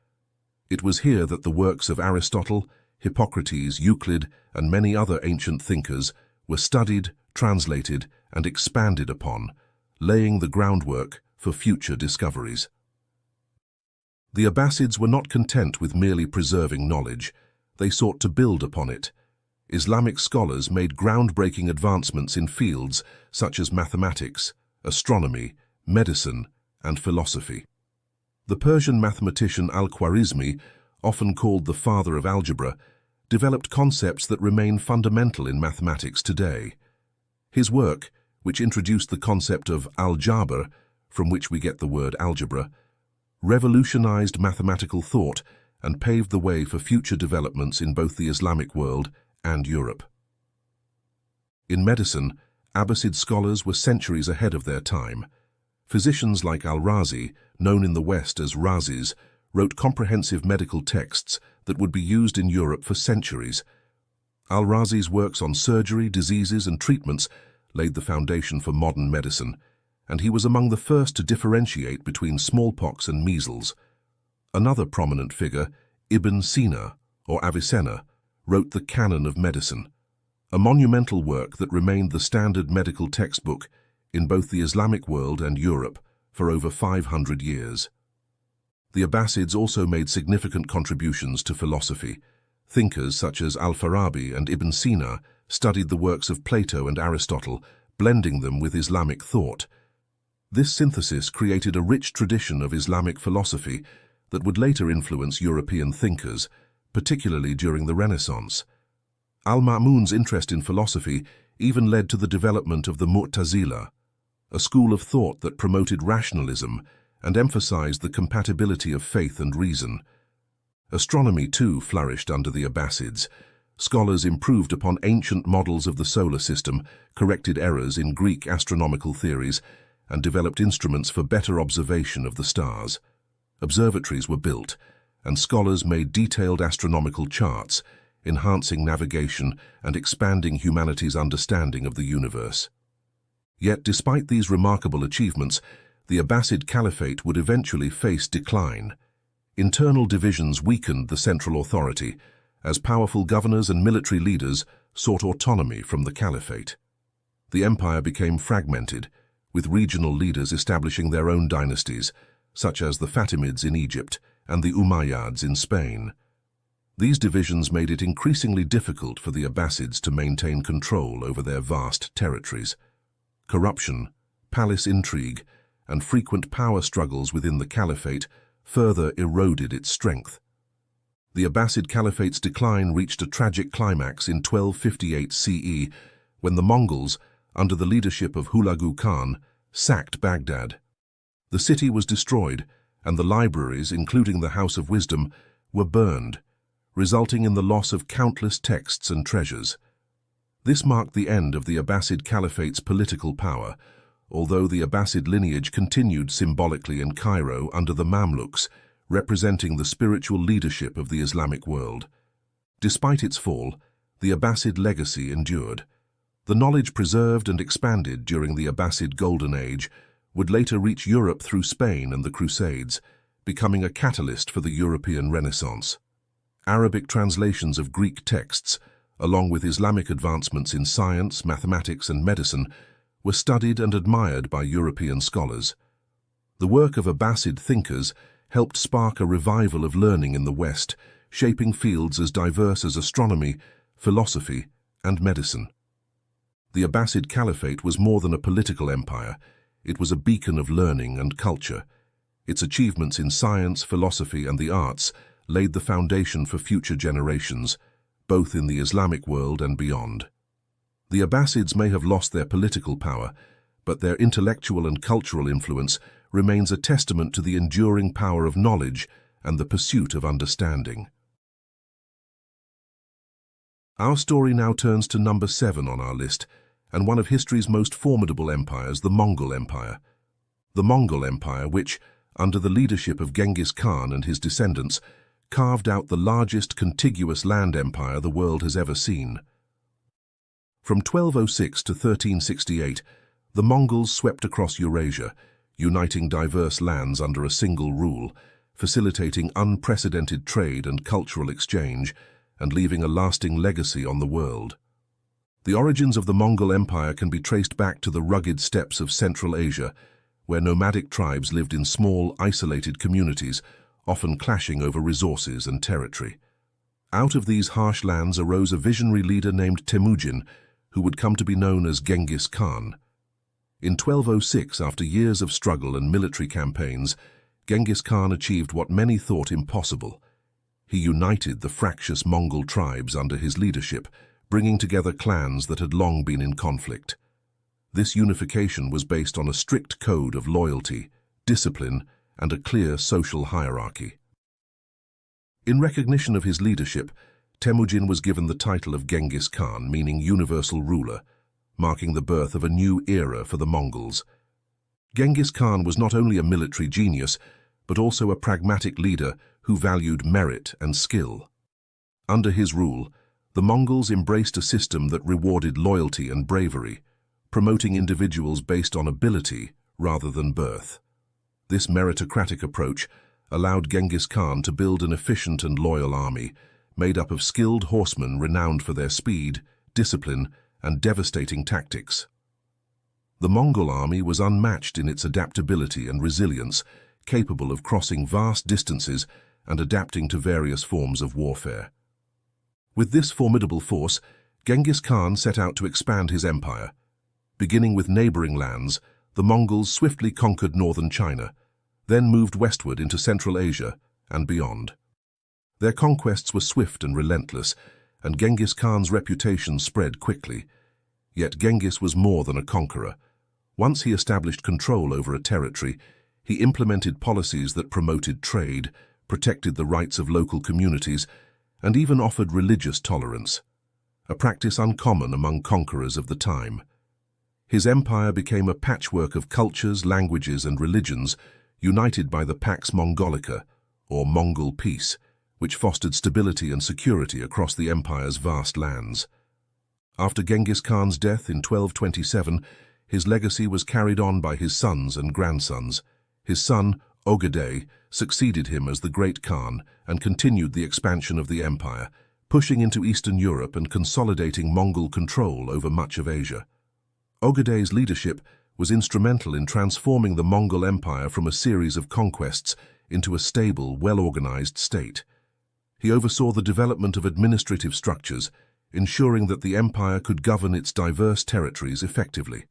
It was here that the works of Aristotle, Hippocrates, Euclid, and many other ancient thinkers were studied, translated, and expanded upon, laying the groundwork for future discoveries. The Abbasids were not content with merely preserving knowledge. They sought to build upon it. Islamic scholars made groundbreaking advancements in fields such as mathematics, astronomy, medicine, and philosophy. The Persian mathematician Al-Khwarizmi, often called the father of algebra, developed concepts that remain fundamental in mathematics today. His work, which introduced the concept of al-jabr, from which we get the word algebra, revolutionized mathematical thought and paved the way for future developments in both the Islamic world and Europe. In medicine, Abbasid scholars were centuries ahead of their time. Physicians like Al-Razi, known in the West as Razis, wrote comprehensive medical texts that would be used in Europe for centuries, Al-Razi's works on surgery, diseases, and treatments laid the foundation for modern medicine, and he was among the first to differentiate between smallpox and measles. Another prominent figure, Ibn Sina, or Avicenna, wrote the Canon of Medicine, a monumental work that remained the standard medical textbook in both the Islamic world and Europe for over 500 years. The Abbasids also made significant contributions to philosophy. Thinkers such as Al-Farabi and Ibn Sina studied the works of Plato and Aristotle, blending them with Islamic thought. This synthesis created a rich tradition of Islamic philosophy that would later influence European thinkers, particularly during the Renaissance. Al-Ma'mun's interest in philosophy even led to the development of the Mu'tazila, a school of thought that promoted rationalism and emphasized the compatibility of faith and reason. Astronomy, too, flourished under the Abbasids. Scholars improved upon ancient models of the solar system, corrected errors in Greek astronomical theories, and developed instruments for better observation of the stars. Observatories were built, and scholars made detailed astronomical charts, enhancing navigation and expanding humanity's understanding of the universe. Yet, despite these remarkable achievements, the Abbasid Caliphate would eventually face decline. Internal divisions weakened the central authority, as powerful governors and military leaders sought autonomy from the Caliphate. The empire became fragmented, with regional leaders establishing their own dynasties, such as the Fatimids in Egypt and the Umayyads in Spain. These divisions made it increasingly difficult for the Abbasids to maintain control over their vast territories. Corruption, palace intrigue, and frequent power struggles within the Caliphate further eroded its strength. The Abbasid Caliphate's decline reached a tragic climax in 1258 CE, when the Mongols, under the leadership of Hulagu Khan, sacked Baghdad. The city was destroyed, and the libraries, including the House of Wisdom, were burned, resulting in the loss of countless texts and treasures. This marked the end of the Abbasid Caliphate's political power, although the Abbasid lineage continued symbolically in Cairo under the Mamluks, representing the spiritual leadership of the Islamic world. Despite its fall, the Abbasid legacy endured. The knowledge preserved and expanded during the Abbasid Golden Age would later reach Europe through Spain and the Crusades, becoming a catalyst for the European Renaissance. Arabic translations of Greek texts, along with Islamic advancements in science, mathematics, and medicine, were studied and admired by European scholars. The work of Abbasid thinkers helped spark a revival of learning in the West, shaping fields as diverse as astronomy, philosophy, and medicine. The Abbasid Caliphate was more than a political empire. It was a beacon of learning and culture. Its achievements in science, philosophy, and the arts laid the foundation for future generations, both in the Islamic world and beyond. The Abbasids may have lost their political power, but their intellectual and cultural influence remains a testament to the enduring power of knowledge and the pursuit of understanding. Our story now turns to number 7 on our list, and one of history's most formidable empires, the Mongol Empire. The Mongol Empire, which, under the leadership of Genghis Khan and his descendants, carved out the largest contiguous land empire the world has ever seen. From 1206 to 1368, the Mongols swept across Eurasia, uniting diverse lands under a single rule, facilitating unprecedented trade and cultural exchange, and leaving a lasting legacy on the world. The origins of the Mongol Empire can be traced back to the rugged steppes of Central Asia, where nomadic tribes lived in small, isolated communities, often clashing over resources and territory. Out of these harsh lands arose a visionary leader named Temujin, who would come to be known as Genghis Khan. In 1206, after years of struggle and military campaigns, Genghis Khan achieved what many thought impossible. He united the fractious Mongol tribes under his leadership, bringing together clans that had long been in conflict. This unification was based on a strict code of loyalty, discipline, and a clear social hierarchy. In recognition of his leadership, Temujin was given the title of Genghis Khan, meaning universal ruler, marking the birth of a new era for the Mongols. Genghis Khan was not only a military genius, but also a pragmatic leader who valued merit and skill. Under his rule, The Mongols embraced a system that rewarded loyalty and bravery, promoting individuals based on ability rather than birth. This meritocratic approach allowed Genghis Khan to build an efficient and loyal army, made up of skilled horsemen renowned for their speed, discipline, and devastating tactics. The Mongol army was unmatched in its adaptability and resilience, capable of crossing vast distances and adapting to various forms of warfare. With this formidable force, Genghis Khan set out to expand his empire. Beginning with neighboring lands, the Mongols swiftly conquered northern China, then moved westward into Central Asia and beyond. Their conquests were swift and relentless, and Genghis Khan's reputation spread quickly. Yet Genghis was more than a conqueror. Once he established control over a territory, he implemented policies that promoted trade, protected the rights of local communities, and even offered religious tolerance, a practice uncommon among conquerors of the time. His empire became a patchwork of cultures, languages, and religions, united by the Pax Mongolica, or Mongol peace, which fostered stability and security across the empire's vast lands. After Genghis Khan's death in 1227, his legacy was carried on by his sons and grandsons. His son, Ogedei, succeeded him as the Great Khan and continued the expansion of the empire, pushing into Eastern Europe and consolidating Mongol control over much of Asia. Ogedei's leadership was instrumental in transforming the Mongol Empire from a series of conquests into a stable, well-organized state. He oversaw the development of administrative structures, ensuring that the empire could govern its diverse territories effectively.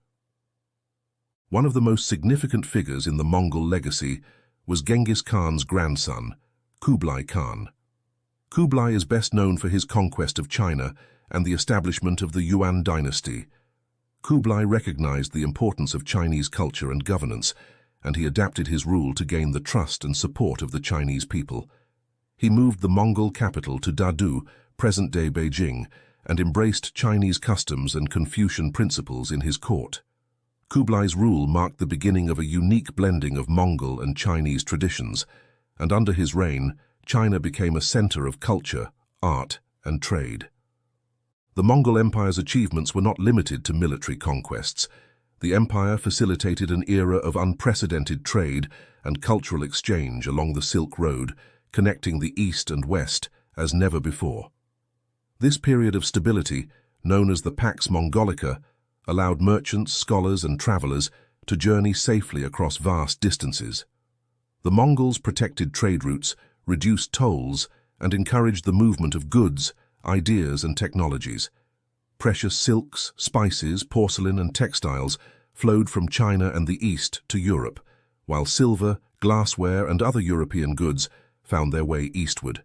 One of the most significant figures in the Mongol legacy was Genghis Khan's grandson, Kublai Khan. Kublai is best known for his conquest of China and the establishment of the Yuan dynasty. Kublai recognized the importance of Chinese culture and governance, and he adapted his rule to gain the trust and support of the Chinese people. He moved the Mongol capital to Dadu, present-day Beijing, and embraced Chinese customs and Confucian principles in his court. Kublai's rule marked the beginning of a unique blending of Mongol and Chinese traditions, and under his reign, China became a center of culture, art, and trade. The Mongol Empire's achievements were not limited to military conquests. The empire facilitated an era of unprecedented trade and cultural exchange along the Silk Road, connecting the East and West as never before. This period of stability, known as the Pax Mongolica, allowed merchants, scholars, and travelers to journey safely across vast distances. The Mongols protected trade routes, reduced tolls, and encouraged the movement of goods, ideas, and technologies. Precious silks, spices, porcelain, and textiles flowed from China and the East to Europe, while silver, glassware, and other European goods found their way eastward.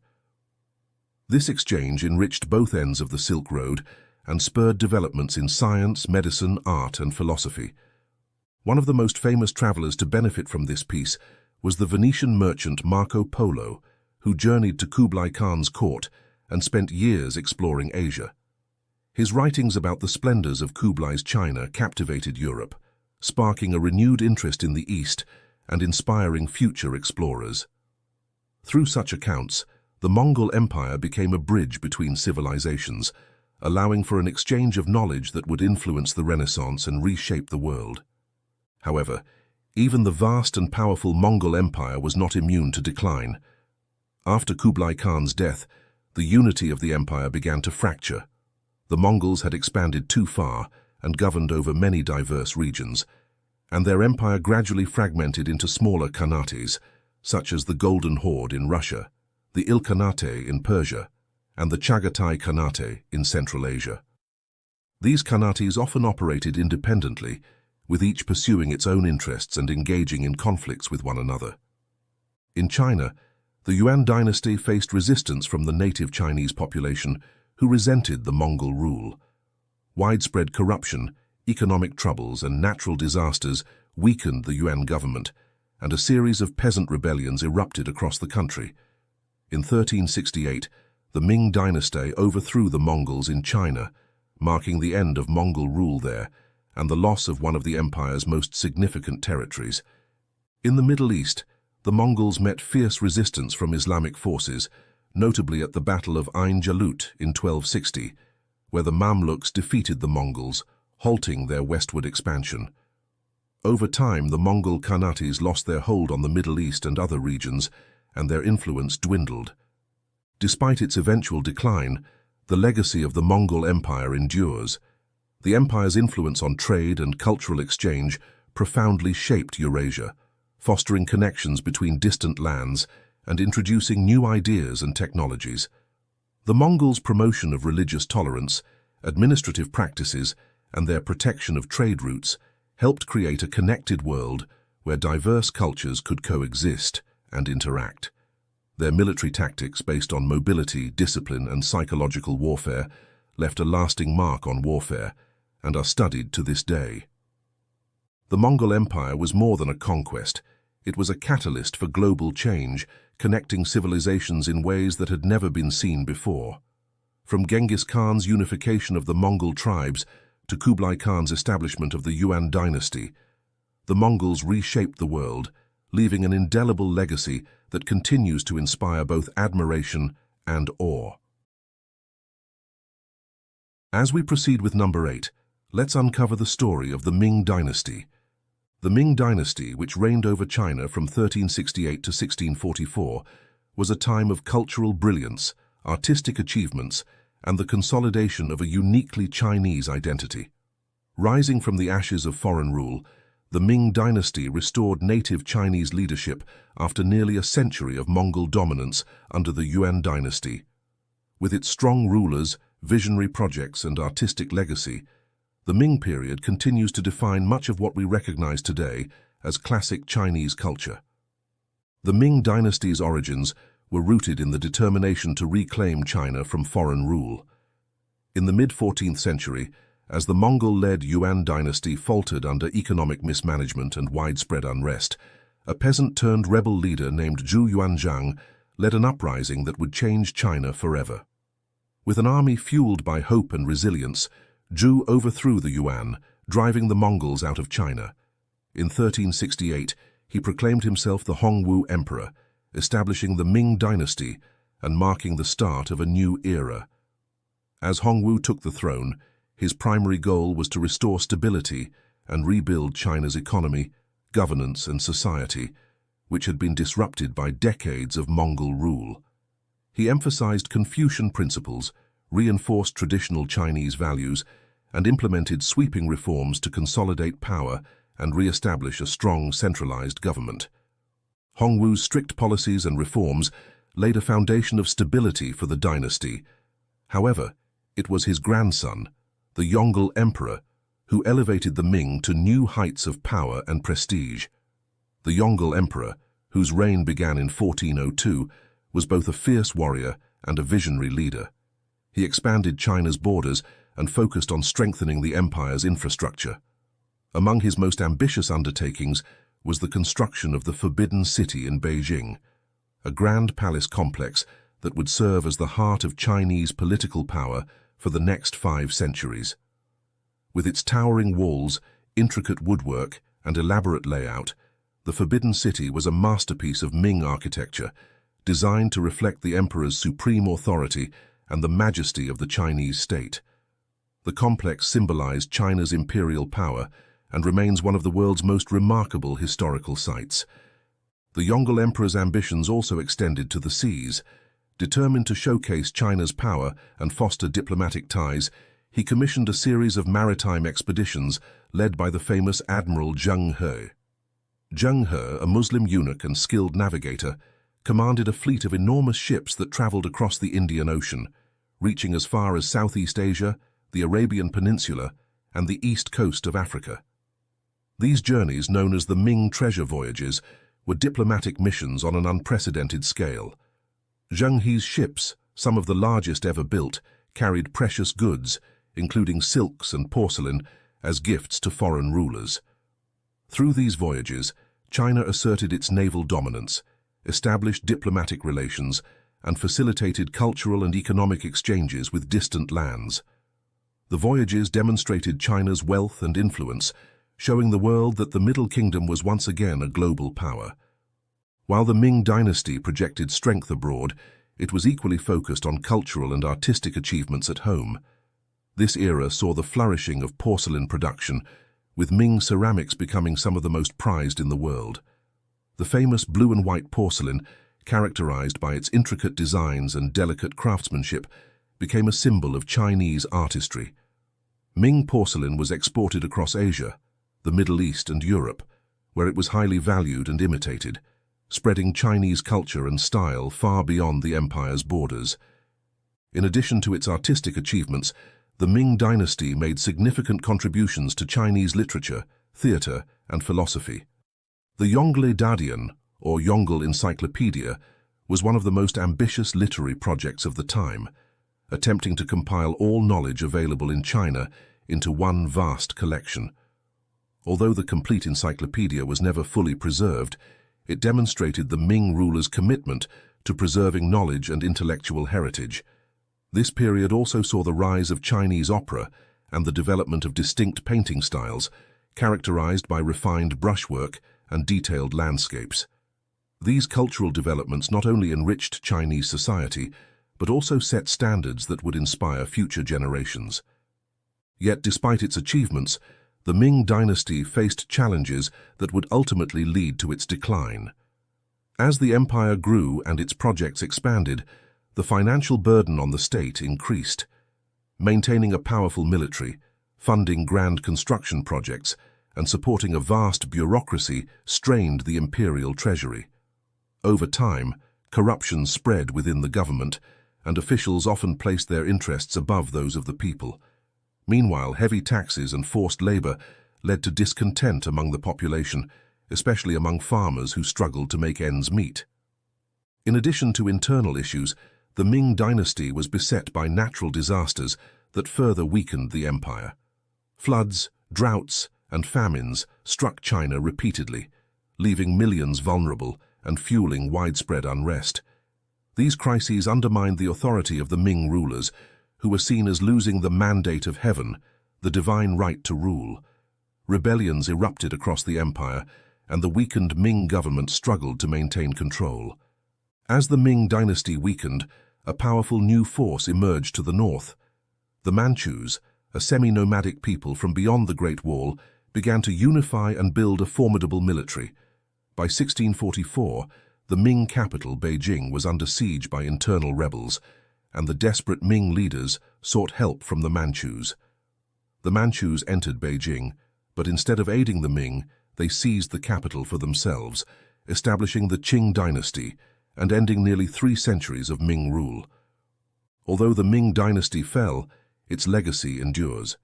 This exchange enriched both ends of the Silk Road and spurred developments in science, medicine, art, and philosophy. One of the most famous travelers to benefit from this peace was the Venetian merchant Marco Polo, who journeyed to Kublai Khan's court and spent years exploring Asia. His writings about the splendors of Kublai's China captivated Europe, sparking a renewed interest in the East and inspiring future explorers. Through such accounts, the Mongol Empire became a bridge between civilizations, allowing for an exchange of knowledge that would influence the Renaissance and reshape the world. However, even the vast and powerful Mongol Empire was not immune to decline. After Kublai Khan's death, the unity of the empire began to fracture. The Mongols had expanded too far and governed over many diverse regions, and their empire gradually fragmented into smaller khanates, such as the Golden Horde in Russia, the Ilkhanate in Persia, and the Chagatai Khanate in Central Asia. These khanates often operated independently, with each pursuing its own interests and engaging in conflicts with one another. In China, the Yuan dynasty faced resistance from the native Chinese population, who resented the Mongol rule. Widespread corruption, economic troubles, and natural disasters weakened the Yuan government, and a series of peasant rebellions erupted across the country. In 1368, the Ming Dynasty overthrew the Mongols in China, marking the end of Mongol rule there and the loss of one of the empire's most significant territories. In the Middle East, the Mongols met fierce resistance from Islamic forces, notably at the Battle of Ain Jalut in 1260, where the Mamluks defeated the Mongols, halting their westward expansion. Over time, the Mongol Khanates lost their hold on the Middle East and other regions, and their influence dwindled. Despite its eventual decline, the legacy of the Mongol Empire endures. The empire's influence on trade and cultural exchange profoundly shaped Eurasia, fostering connections between distant lands and introducing new ideas and technologies. The Mongols' promotion of religious tolerance, administrative practices, and their protection of trade routes helped create a connected world where diverse cultures could coexist and interact. Their military tactics based on mobility, discipline, and psychological warfare left a lasting mark on warfare and are studied to this day. The Mongol Empire was more than a conquest. It was a catalyst for global change, connecting civilizations in ways that had never been seen before. From Genghis Khan's unification of the Mongol tribes to Kublai Khan's establishment of the Yuan dynasty, the Mongols reshaped the world, leaving an indelible legacy that continues to inspire both admiration and awe. As we proceed with number 8, let's uncover the story of the Ming Dynasty. The Ming Dynasty, which reigned over China from 1368 to 1644, was a time of cultural brilliance, artistic achievements, and the consolidation of a uniquely Chinese identity. Rising from the ashes of foreign rule, the Ming Dynasty restored native Chinese leadership after nearly a century of Mongol dominance under the Yuan dynasty. With its strong rulers, visionary projects, and artistic legacy, the Ming period continues to define much of what we recognize today as classic Chinese culture. The Ming dynasty's origins were rooted in the determination to reclaim China from foreign rule. In the mid-14th century, as the Mongol-led Yuan dynasty faltered under economic mismanagement and widespread unrest, a peasant-turned-rebel leader named Zhu Yuanzhang led an uprising that would change China forever. With an army fueled by hope and resilience, Zhu overthrew the Yuan, driving the Mongols out of China. In 1368, he proclaimed himself the Hongwu Emperor, establishing the Ming Dynasty and marking the start of a new era. As Hongwu took the throne, his primary goal was to restore stability and rebuild China's economy, governance, and society, which had been disrupted by decades of Mongol rule. He emphasized Confucian principles, reinforced traditional Chinese values, and implemented sweeping reforms to consolidate power and re-establish a strong centralized government. Hongwu's strict policies and reforms laid a foundation of stability for the dynasty. However, it was his grandson, the Mongol Emperor, who elevated the Ming to new heights of power and prestige. The Mongol Emperor, whose reign began in 1402, was both a fierce warrior and a visionary leader. He expanded China's borders and focused on strengthening the empire's infrastructure. Among his most ambitious undertakings was the construction of the Forbidden City in Beijing, a grand palace complex that would serve as the heart of Chinese political power for the next 5 centuries. With its towering walls, intricate woodwork, and elaborate layout, the Forbidden City was a masterpiece of Ming architecture, designed to reflect the emperor's supreme authority and the majesty of the Chinese state. The complex symbolized China's imperial power and remains one of the world's most remarkable historical sites. The Mongol Emperor's ambitions also extended to the seas. Determined to showcase China's power and foster diplomatic ties, he commissioned a series of maritime expeditions led by the famous Admiral Zheng He. Zheng He, a Muslim eunuch and skilled navigator, commanded a fleet of enormous ships that traveled across the Indian Ocean, reaching as far as Southeast Asia, the Arabian Peninsula, and the east coast of Africa. These journeys, known as the Ming Treasure Voyages, were diplomatic missions on an unprecedented scale. Zheng He's ships, some of the largest ever built, carried precious goods, including silks and porcelain, as gifts to foreign rulers. Through these voyages, China asserted its naval dominance, established diplomatic relations, and facilitated cultural and economic exchanges with distant lands. The voyages demonstrated China's wealth and influence, showing the world that the Middle Kingdom was once again a global power. While the Ming Dynasty projected strength abroad, it was equally focused on cultural and artistic achievements at home. This era saw the flourishing of porcelain production, with Ming ceramics becoming some of the most prized in the world. The famous blue and white porcelain, characterized by its intricate designs and delicate craftsmanship, became a symbol of Chinese artistry. Ming porcelain was exported across Asia, the Middle East and Europe, where it was highly valued and imitated, spreading Chinese culture and style far beyond the empire's borders. In addition to its artistic achievements, the Ming Dynasty made significant contributions to Chinese literature, theatre, and philosophy. The Yongle Dadian, or Yongle Encyclopedia, was one of the most ambitious literary projects of the time, attempting to compile all knowledge available in China into one vast collection. Although the complete encyclopedia was never fully preserved, it demonstrated the Ming rulers' commitment to preserving knowledge and intellectual heritage. This period also saw the rise of Chinese opera and the development of distinct painting styles, characterized by refined brushwork and detailed landscapes. These cultural developments not only enriched Chinese society, but also set standards that would inspire future generations. Yet, despite its achievements, the Ming Dynasty faced challenges that would ultimately lead to its decline. As the empire grew and its projects expanded, the financial burden on the state increased. Maintaining a powerful military, funding grand construction projects, and supporting a vast bureaucracy strained the imperial treasury. Over time, corruption spread within the government, and officials often placed their interests above those of the people. Meanwhile, heavy taxes and forced labor led to discontent among the population, especially among farmers who struggled to make ends meet. In addition to internal issues, the Ming Dynasty was beset by natural disasters that further weakened the empire. Floods, droughts, and famines struck China repeatedly, leaving millions vulnerable and fueling widespread unrest. These crises undermined the authority of the Ming rulers, who were seen as losing the mandate of heaven, the divine right to rule. Rebellions erupted across the empire, and the weakened Ming government struggled to maintain control. As the Ming dynasty weakened, a powerful new force emerged to the north. The Manchus, a semi-nomadic people from beyond the Great Wall, began to unify and build a formidable military. By 1644, the Ming capital, Beijing, was under siege by internal rebels, and the desperate Ming leaders sought help from the Manchus. The Manchus entered Beijing, but instead of aiding the Ming, they seized the capital for themselves, establishing the Qing dynasty and ending nearly 3 centuries of Ming rule. Although the Ming dynasty fell, its legacy endures.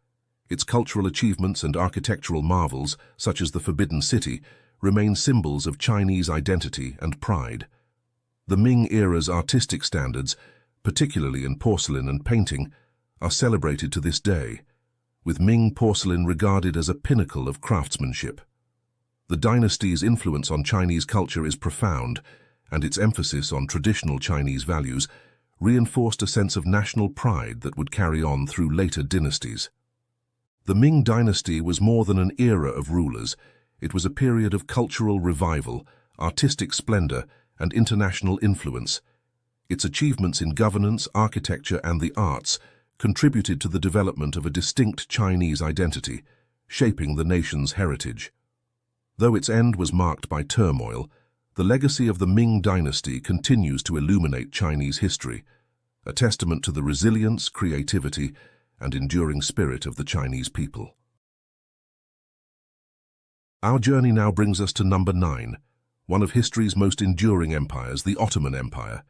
Its cultural achievements and architectural marvels, such as the Forbidden City, remain symbols of Chinese identity and pride. The Ming era's artistic standards, particularly in porcelain and painting, are celebrated to this day, with Ming porcelain regarded as a pinnacle of craftsmanship. The dynasty's influence on Chinese culture is profound, and its emphasis on traditional Chinese values reinforced a sense of national pride that would carry on through later dynasties. The Ming dynasty was more than an era of rulers. It was a period of cultural revival, artistic splendor, and international influence. Its achievements in governance, architecture, and the arts contributed to the development of a distinct Chinese identity, shaping the nation's heritage. Though its end was marked by turmoil, the legacy of the Ming dynasty continues to illuminate Chinese history, a testament to the resilience, creativity, and enduring spirit of the Chinese people. Our journey now brings us to number 9, one of history's most enduring empires, the Ottoman Empire.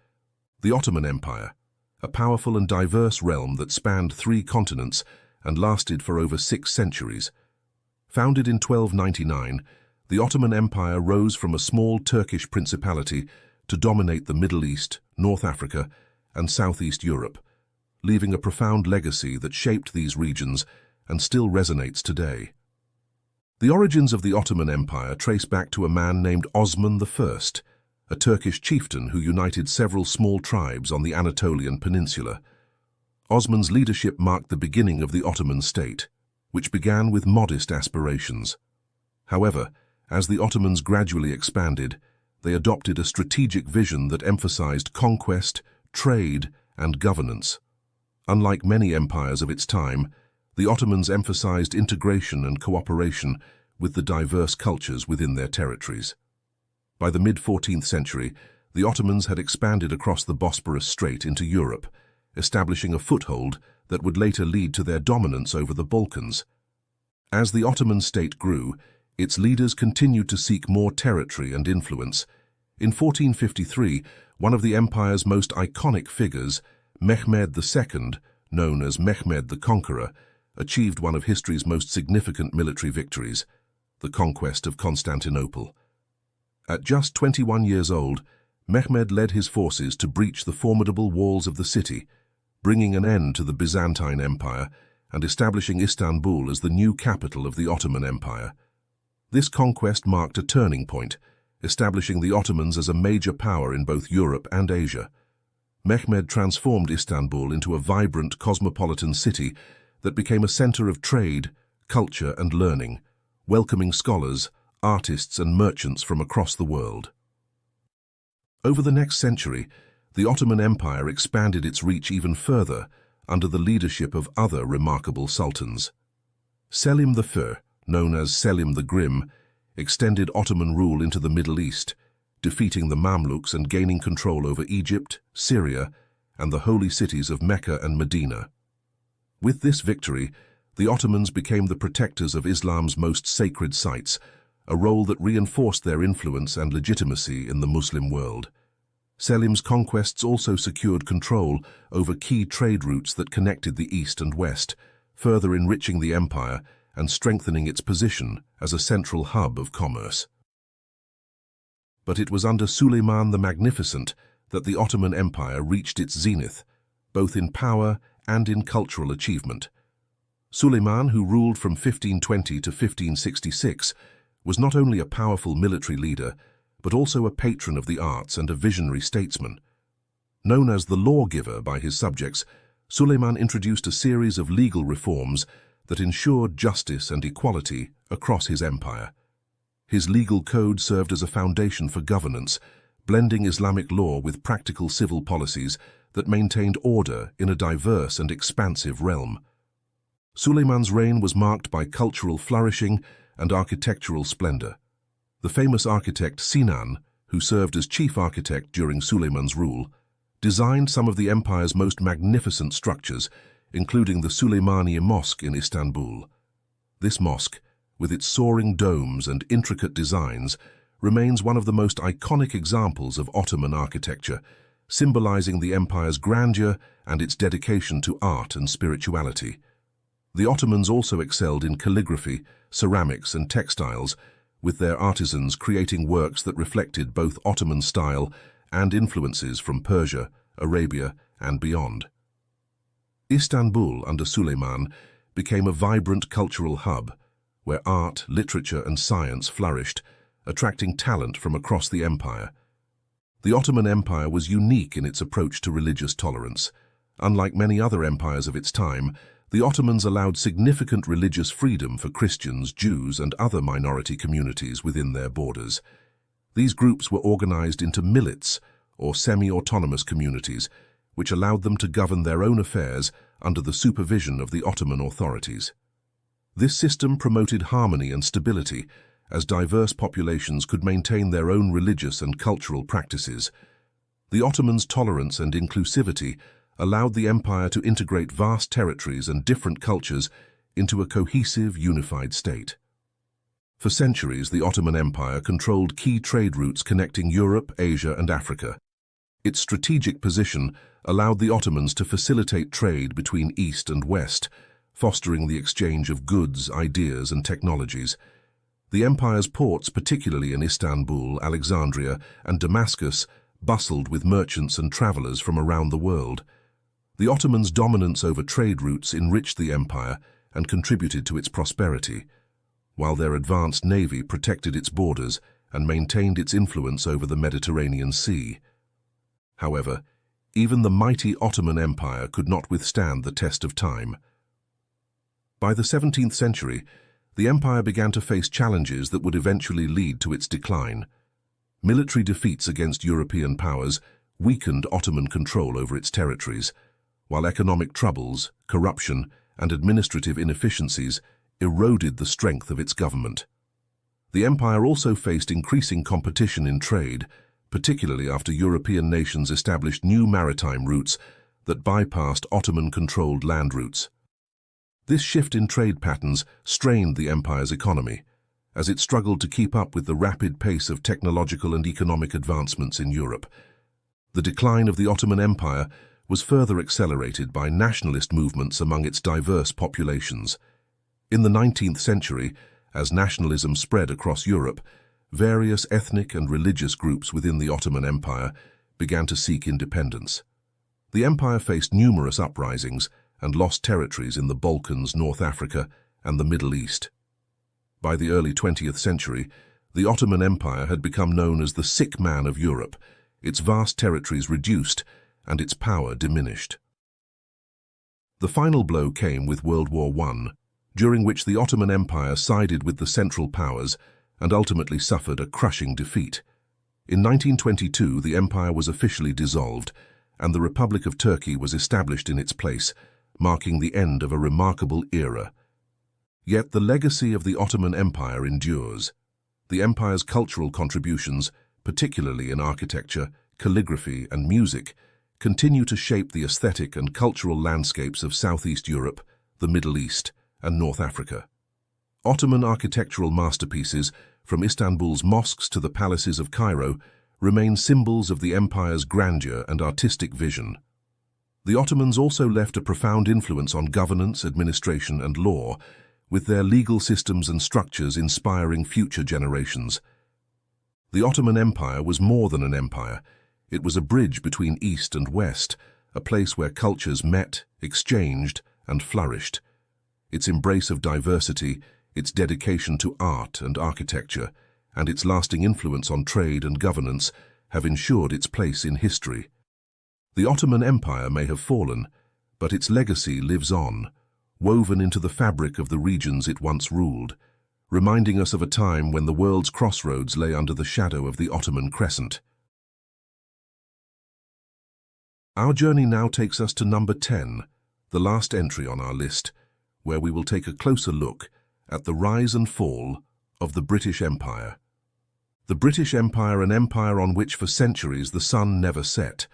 The Ottoman Empire, a powerful and diverse realm that spanned 3 continents and lasted for over 6 centuries. Founded in 1299, the Ottoman Empire rose from a small Turkish principality to dominate the Middle East, North Africa, and Southeast Europe, leaving a profound legacy that shaped these regions and still resonates today. The origins of the Ottoman Empire trace back to a man named Osman I, a Turkish chieftain who united several small tribes on the Anatolian peninsula. Osman's leadership marked the beginning of the Ottoman state, which began with modest aspirations. However, as the Ottomans gradually expanded, they adopted a strategic vision that emphasized conquest, trade, and governance. Unlike many empires of its time, the Ottomans emphasized integration and cooperation with the diverse cultures within their territories. By the mid-14th century, the Ottomans had expanded across the Bosporus Strait into Europe, establishing a foothold that would later lead to their dominance over the Balkans. As the Ottoman state grew, its leaders continued to seek more territory and influence. In 1453, one of the empire's most iconic figures, Mehmed II, known as Mehmed the Conqueror, achieved one of history's most significant military victories, the conquest of Constantinople. At just 21 years old, Mehmed led his forces to breach the formidable walls of the city, bringing an end to the Byzantine Empire and establishing Istanbul as the new capital of the Ottoman Empire. This conquest marked a turning point, establishing the Ottomans as a major power in both Europe and Asia. Mehmed transformed Istanbul into a vibrant cosmopolitan city that became a center of trade, culture, and learning, welcoming scholars, artists, and merchants from across the world. Over the next century, the Ottoman Empire expanded its reach even further under the leadership of other remarkable sultans. Selim I, known as Selim the Grim, extended Ottoman rule into the Middle East, defeating the Mamluks and gaining control over Egypt, Syria, and the holy cities of Mecca and Medina. With this victory, the Ottomans became the protectors of Islam's most sacred sites, a role that reinforced their influence and legitimacy in the Muslim world. Selim's conquests also secured control over key trade routes that connected the East and West, further enriching the empire and strengthening its position as a central hub of commerce. But it was under Suleiman the Magnificent that the Ottoman Empire reached its zenith, both in power and in cultural achievement. Suleiman, who ruled from 1520 to 1566, was not only a powerful military leader, but also a patron of the arts and a visionary statesman. Known as the lawgiver by his subjects, Suleiman introduced a series of legal reforms that ensured justice and equality across his empire. His legal code served as a foundation for governance, blending Islamic law with practical civil policies that maintained order in a diverse and expansive realm. Suleiman's reign was marked by cultural flourishing and architectural splendor. The famous architect Sinan, who served as chief architect during Suleiman's rule, designed some of the empire's most magnificent structures, including the Süleymaniye Mosque in Istanbul. This mosque, with its soaring domes and intricate designs, remains one of the most iconic examples of Ottoman architecture, symbolizing the empire's grandeur and its dedication to art and spirituality. The Ottomans also excelled in calligraphy, ceramics, and textiles, with their artisans creating works that reflected both Ottoman style and influences from Persia, Arabia, and beyond. Istanbul, under Suleiman, became a vibrant cultural hub, where art, literature, and science flourished, attracting talent from across the empire. The Ottoman Empire was unique in its approach to religious tolerance. Unlike many other empires of its time, the Ottomans allowed significant religious freedom for Christians, Jews, and other minority communities within their borders. These groups were organized into millets, or semi-autonomous communities, which allowed them to govern their own affairs under the supervision of the Ottoman authorities. This system promoted harmony and stability, as diverse populations could maintain their own religious and cultural practices. The Ottomans' tolerance and inclusivity allowed the empire to integrate vast territories and different cultures into a cohesive, unified state. For centuries, the Ottoman Empire controlled key trade routes connecting Europe, Asia, and Africa. Its strategic position allowed the Ottomans to facilitate trade between East and West, fostering the exchange of goods, ideas, and technologies. The empire's ports, particularly in Istanbul, Alexandria, and Damascus, bustled with merchants and travelers from around the world. The Ottomans' dominance over trade routes enriched the empire and contributed to its prosperity, while their advanced navy protected its borders and maintained its influence over the Mediterranean Sea. However, even the mighty Ottoman Empire could not withstand the test of time. By the 17th century, the empire began to face challenges that would eventually lead to its decline. Military defeats against European powers, weakened Ottoman control over its territories, while economic troubles, corruption, and administrative inefficiencies eroded the strength of its government. The empire also faced increasing competition in trade, particularly after European nations established new maritime routes that bypassed Ottoman-controlled land routes. This shift in trade patterns strained the empire's economy, as it struggled to keep up with the rapid pace of technological and economic advancements in Europe. The decline of the Ottoman Empire was further accelerated by nationalist movements among its diverse populations. In the 19th century, as nationalism spread across Europe, various ethnic and religious groups within the Ottoman Empire began to seek independence. The empire faced numerous uprisings and lost territories in the Balkans, North Africa, and the Middle East. By the early 20th century, the Ottoman Empire had become known as the sick man of Europe, its vast territories reduced and its power diminished. The final blow came with World War I, during which the Ottoman Empire sided with the Central Powers and ultimately suffered a crushing defeat. In 1922, the empire was officially dissolved, and the Republic of Turkey was established in its place, marking the end of a remarkable era. Yet the legacy of the Ottoman Empire endures. The empire's cultural contributions, particularly in architecture, calligraphy, and music, continue to shape the aesthetic and cultural landscapes of Southeast Europe, the Middle East, and North Africa. Ottoman architectural masterpieces, from Istanbul's mosques to the palaces of Cairo, remain symbols of the empire's grandeur and artistic vision. The Ottomans also left a profound influence on governance, administration, and law, with their legal systems and structures inspiring future generations. The Ottoman Empire was more than an empire. It was a bridge between East and West, a place where cultures met, exchanged, and flourished. Its embrace of diversity, its dedication to art and architecture, and its lasting influence on trade and governance have ensured its place in history. The Ottoman Empire may have fallen, but its legacy lives on, woven into the fabric of the regions it once ruled, reminding us of a time when the world's crossroads lay under the shadow of the Ottoman Crescent. Our journey now takes us to number 10, the last entry on our list, where we will take a closer look at the rise and fall of the British Empire. The British Empire, an empire on which for centuries the sun never set.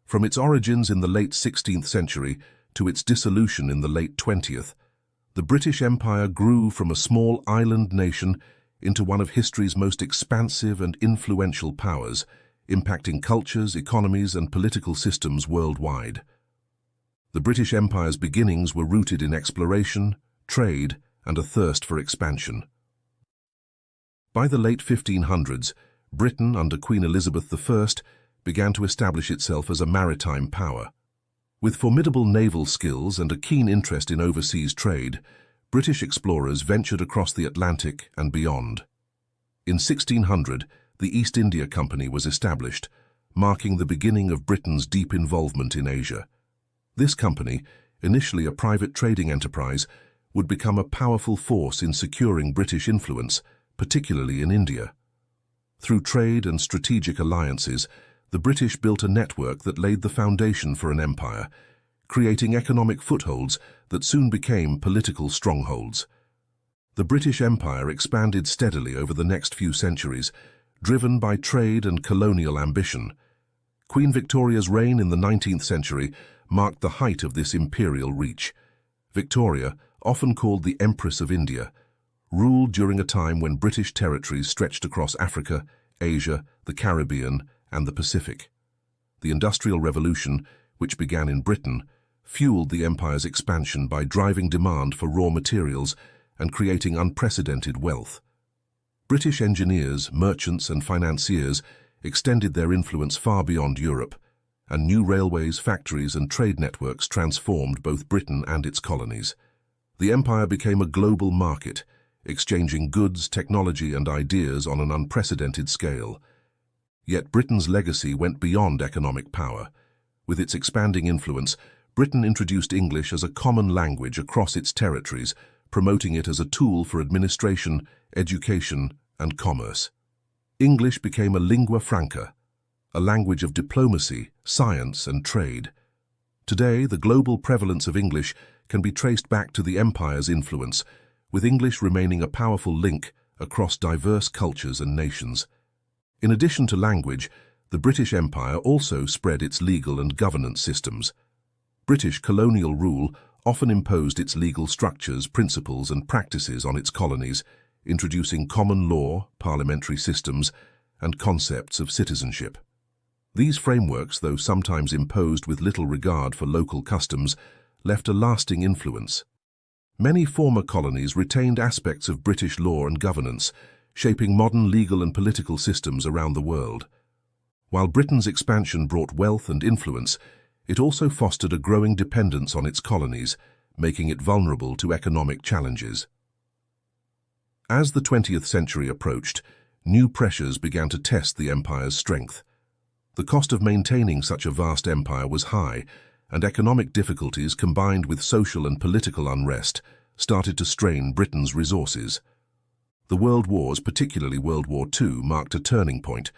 From its origins in the late 16th century to its dissolution in the late 20th, the British Empire grew from a small island nation into one of history's most expansive and influential powers, impacting cultures, economies, and political systems worldwide. The British Empire's beginnings were rooted in exploration, trade, and a thirst for expansion. By the late 1500s, Britain, under Queen Elizabeth I, began to establish itself as a maritime power. With formidable naval skills and a keen interest in overseas trade, British explorers ventured across the Atlantic and beyond. In 1600, the East India Company was established, marking the beginning of Britain's deep involvement in Asia. This company, initially a private trading enterprise, would become a powerful force in securing British influence, particularly in India. Through trade and strategic alliances, the British built a network that laid the foundation for an empire, creating economic footholds that soon became political strongholds. The British Empire expanded steadily over the next few centuries, driven by trade and colonial ambition. Queen Victoria's reign in the 19th century marked the height of this imperial reach. Victoria, often called the Empress of India, ruled during a time when British territories stretched across Africa, Asia, the Caribbean, and the Pacific. The Industrial Revolution, which began in Britain, fueled the empire's expansion by driving demand for raw materials and creating unprecedented wealth. British engineers, merchants, and financiers extended their influence far beyond Europe, and new railways, factories, and trade networks transformed both Britain and its colonies. The empire became a global market, exchanging goods, technology, and ideas on an unprecedented scale. Yet Britain's legacy went beyond economic power. With its expanding influence, Britain introduced English as a common language across its territories, promoting it as a tool for administration, education, and commerce. English became a lingua franca, a language of diplomacy, science, and trade. Today, the global prevalence of English can be traced back to the empire's influence, with English remaining a powerful link across diverse cultures and nations. In addition to language, the British Empire also spread its legal and governance systems. British colonial rule often imposed its legal structures, principles, and practices on its colonies, introducing common law, parliamentary systems, and concepts of citizenship. These frameworks, though sometimes imposed with little regard for local customs, left a lasting influence. Many former colonies retained aspects of British law and governance, shaping modern legal and political systems around the world. While Britain's expansion brought wealth and influence, it also fostered a growing dependence on its colonies, making it vulnerable to economic challenges. As the 20th century approached, new pressures began to test the empire's strength. The cost of maintaining such a vast empire was high, and economic difficulties combined with social and political unrest started to strain Britain's resources. The World Wars, particularly World War II, marked a turning point.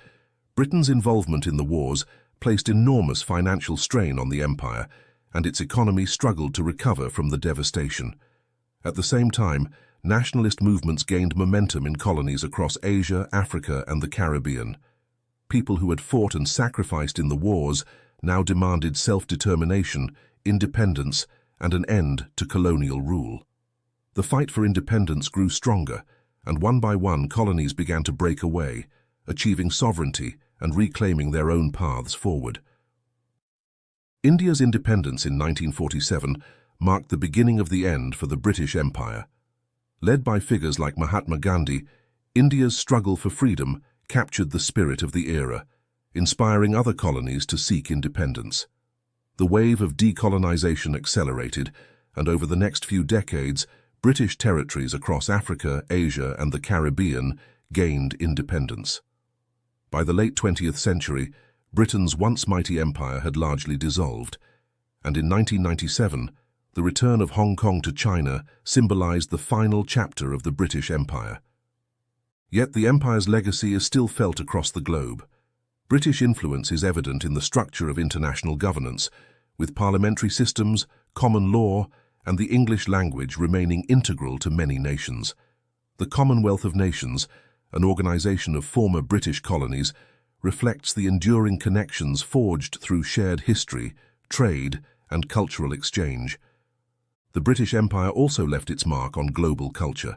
Britain's involvement in the wars placed enormous financial strain on the empire, and its economy struggled to recover from the devastation. At the same time, nationalist movements gained momentum in colonies across Asia, Africa, and the Caribbean. People who had fought and sacrificed in the wars now demanded self-determination, independence, and an end to colonial rule. The fight for independence grew stronger, and one by one colonies began to break away, achieving sovereignty and reclaiming their own paths forward. India's independence in 1947 marked the beginning of the end for the British Empire. Led by figures like Mahatma Gandhi, India's struggle for freedom captured the spirit of the era, inspiring other colonies to seek independence. The wave of decolonization accelerated, and over the next few decades, British territories across Africa, Asia, and the Caribbean gained independence. By the late 20th century, Britain's once mighty empire had largely dissolved, and in 1997, the return of Hong Kong to China symbolized the final chapter of the British Empire. Yet the empire's legacy is still felt across the globe. British influence is evident in the structure of international governance, with parliamentary systems, common law, and the English language remaining integral to many nations. The Commonwealth of Nations, an organization of former British colonies, reflects the enduring connections forged through shared history, trade, and cultural exchange. The British Empire also left its mark on global culture.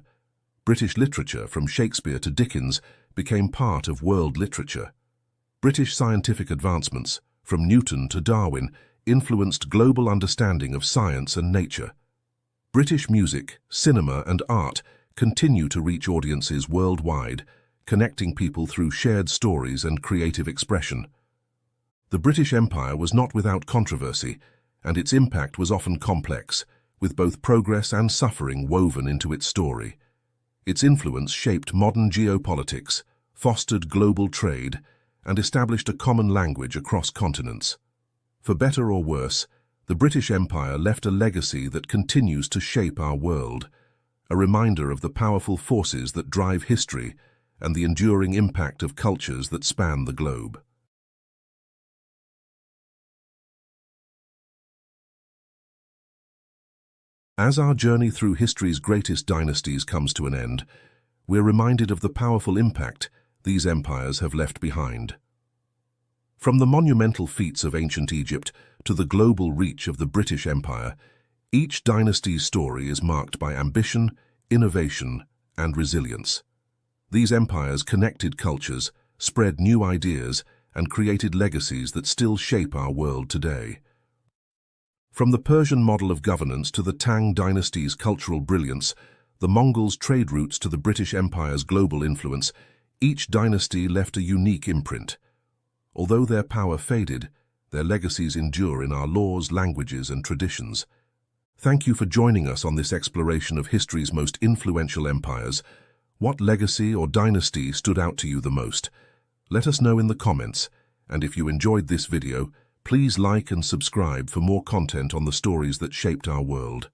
British literature, from Shakespeare to Dickens, became part of world literature. British scientific advancements, from Newton to Darwin, influenced global understanding of science and nature. British music, cinema, and art continue to reach audiences worldwide, connecting people through shared stories and creative expression. The British Empire was not without controversy, and its impact was often complex, with both progress and suffering woven into its story. Its influence shaped modern geopolitics, fostered global trade, and established a common language across continents. For better or worse, the British Empire left a legacy that continues to shape our world, a reminder of the powerful forces that drive history and the enduring impact of cultures that span the globe. As our journey through history's greatest dynasties comes to an end, we're reminded of the powerful impact these empires have left behind. From the monumental feats of ancient Egypt to the global reach of the British Empire, each dynasty's story is marked by ambition, innovation, and resilience. These empires connected cultures, spread new ideas, and created legacies that still shape our world today. From the Persian model of governance to the Tang Dynasty's cultural brilliance, the Mongols' trade routes to the British Empire's global influence, each dynasty left a unique imprint. Although their power faded, their legacies endure in our laws, languages, and traditions. Thank you for joining us on this exploration of history's most influential empires. What legacy or dynasty stood out to you the most? Let us know in the comments, and if you enjoyed this video, please like and subscribe for more content on the stories that shaped our world.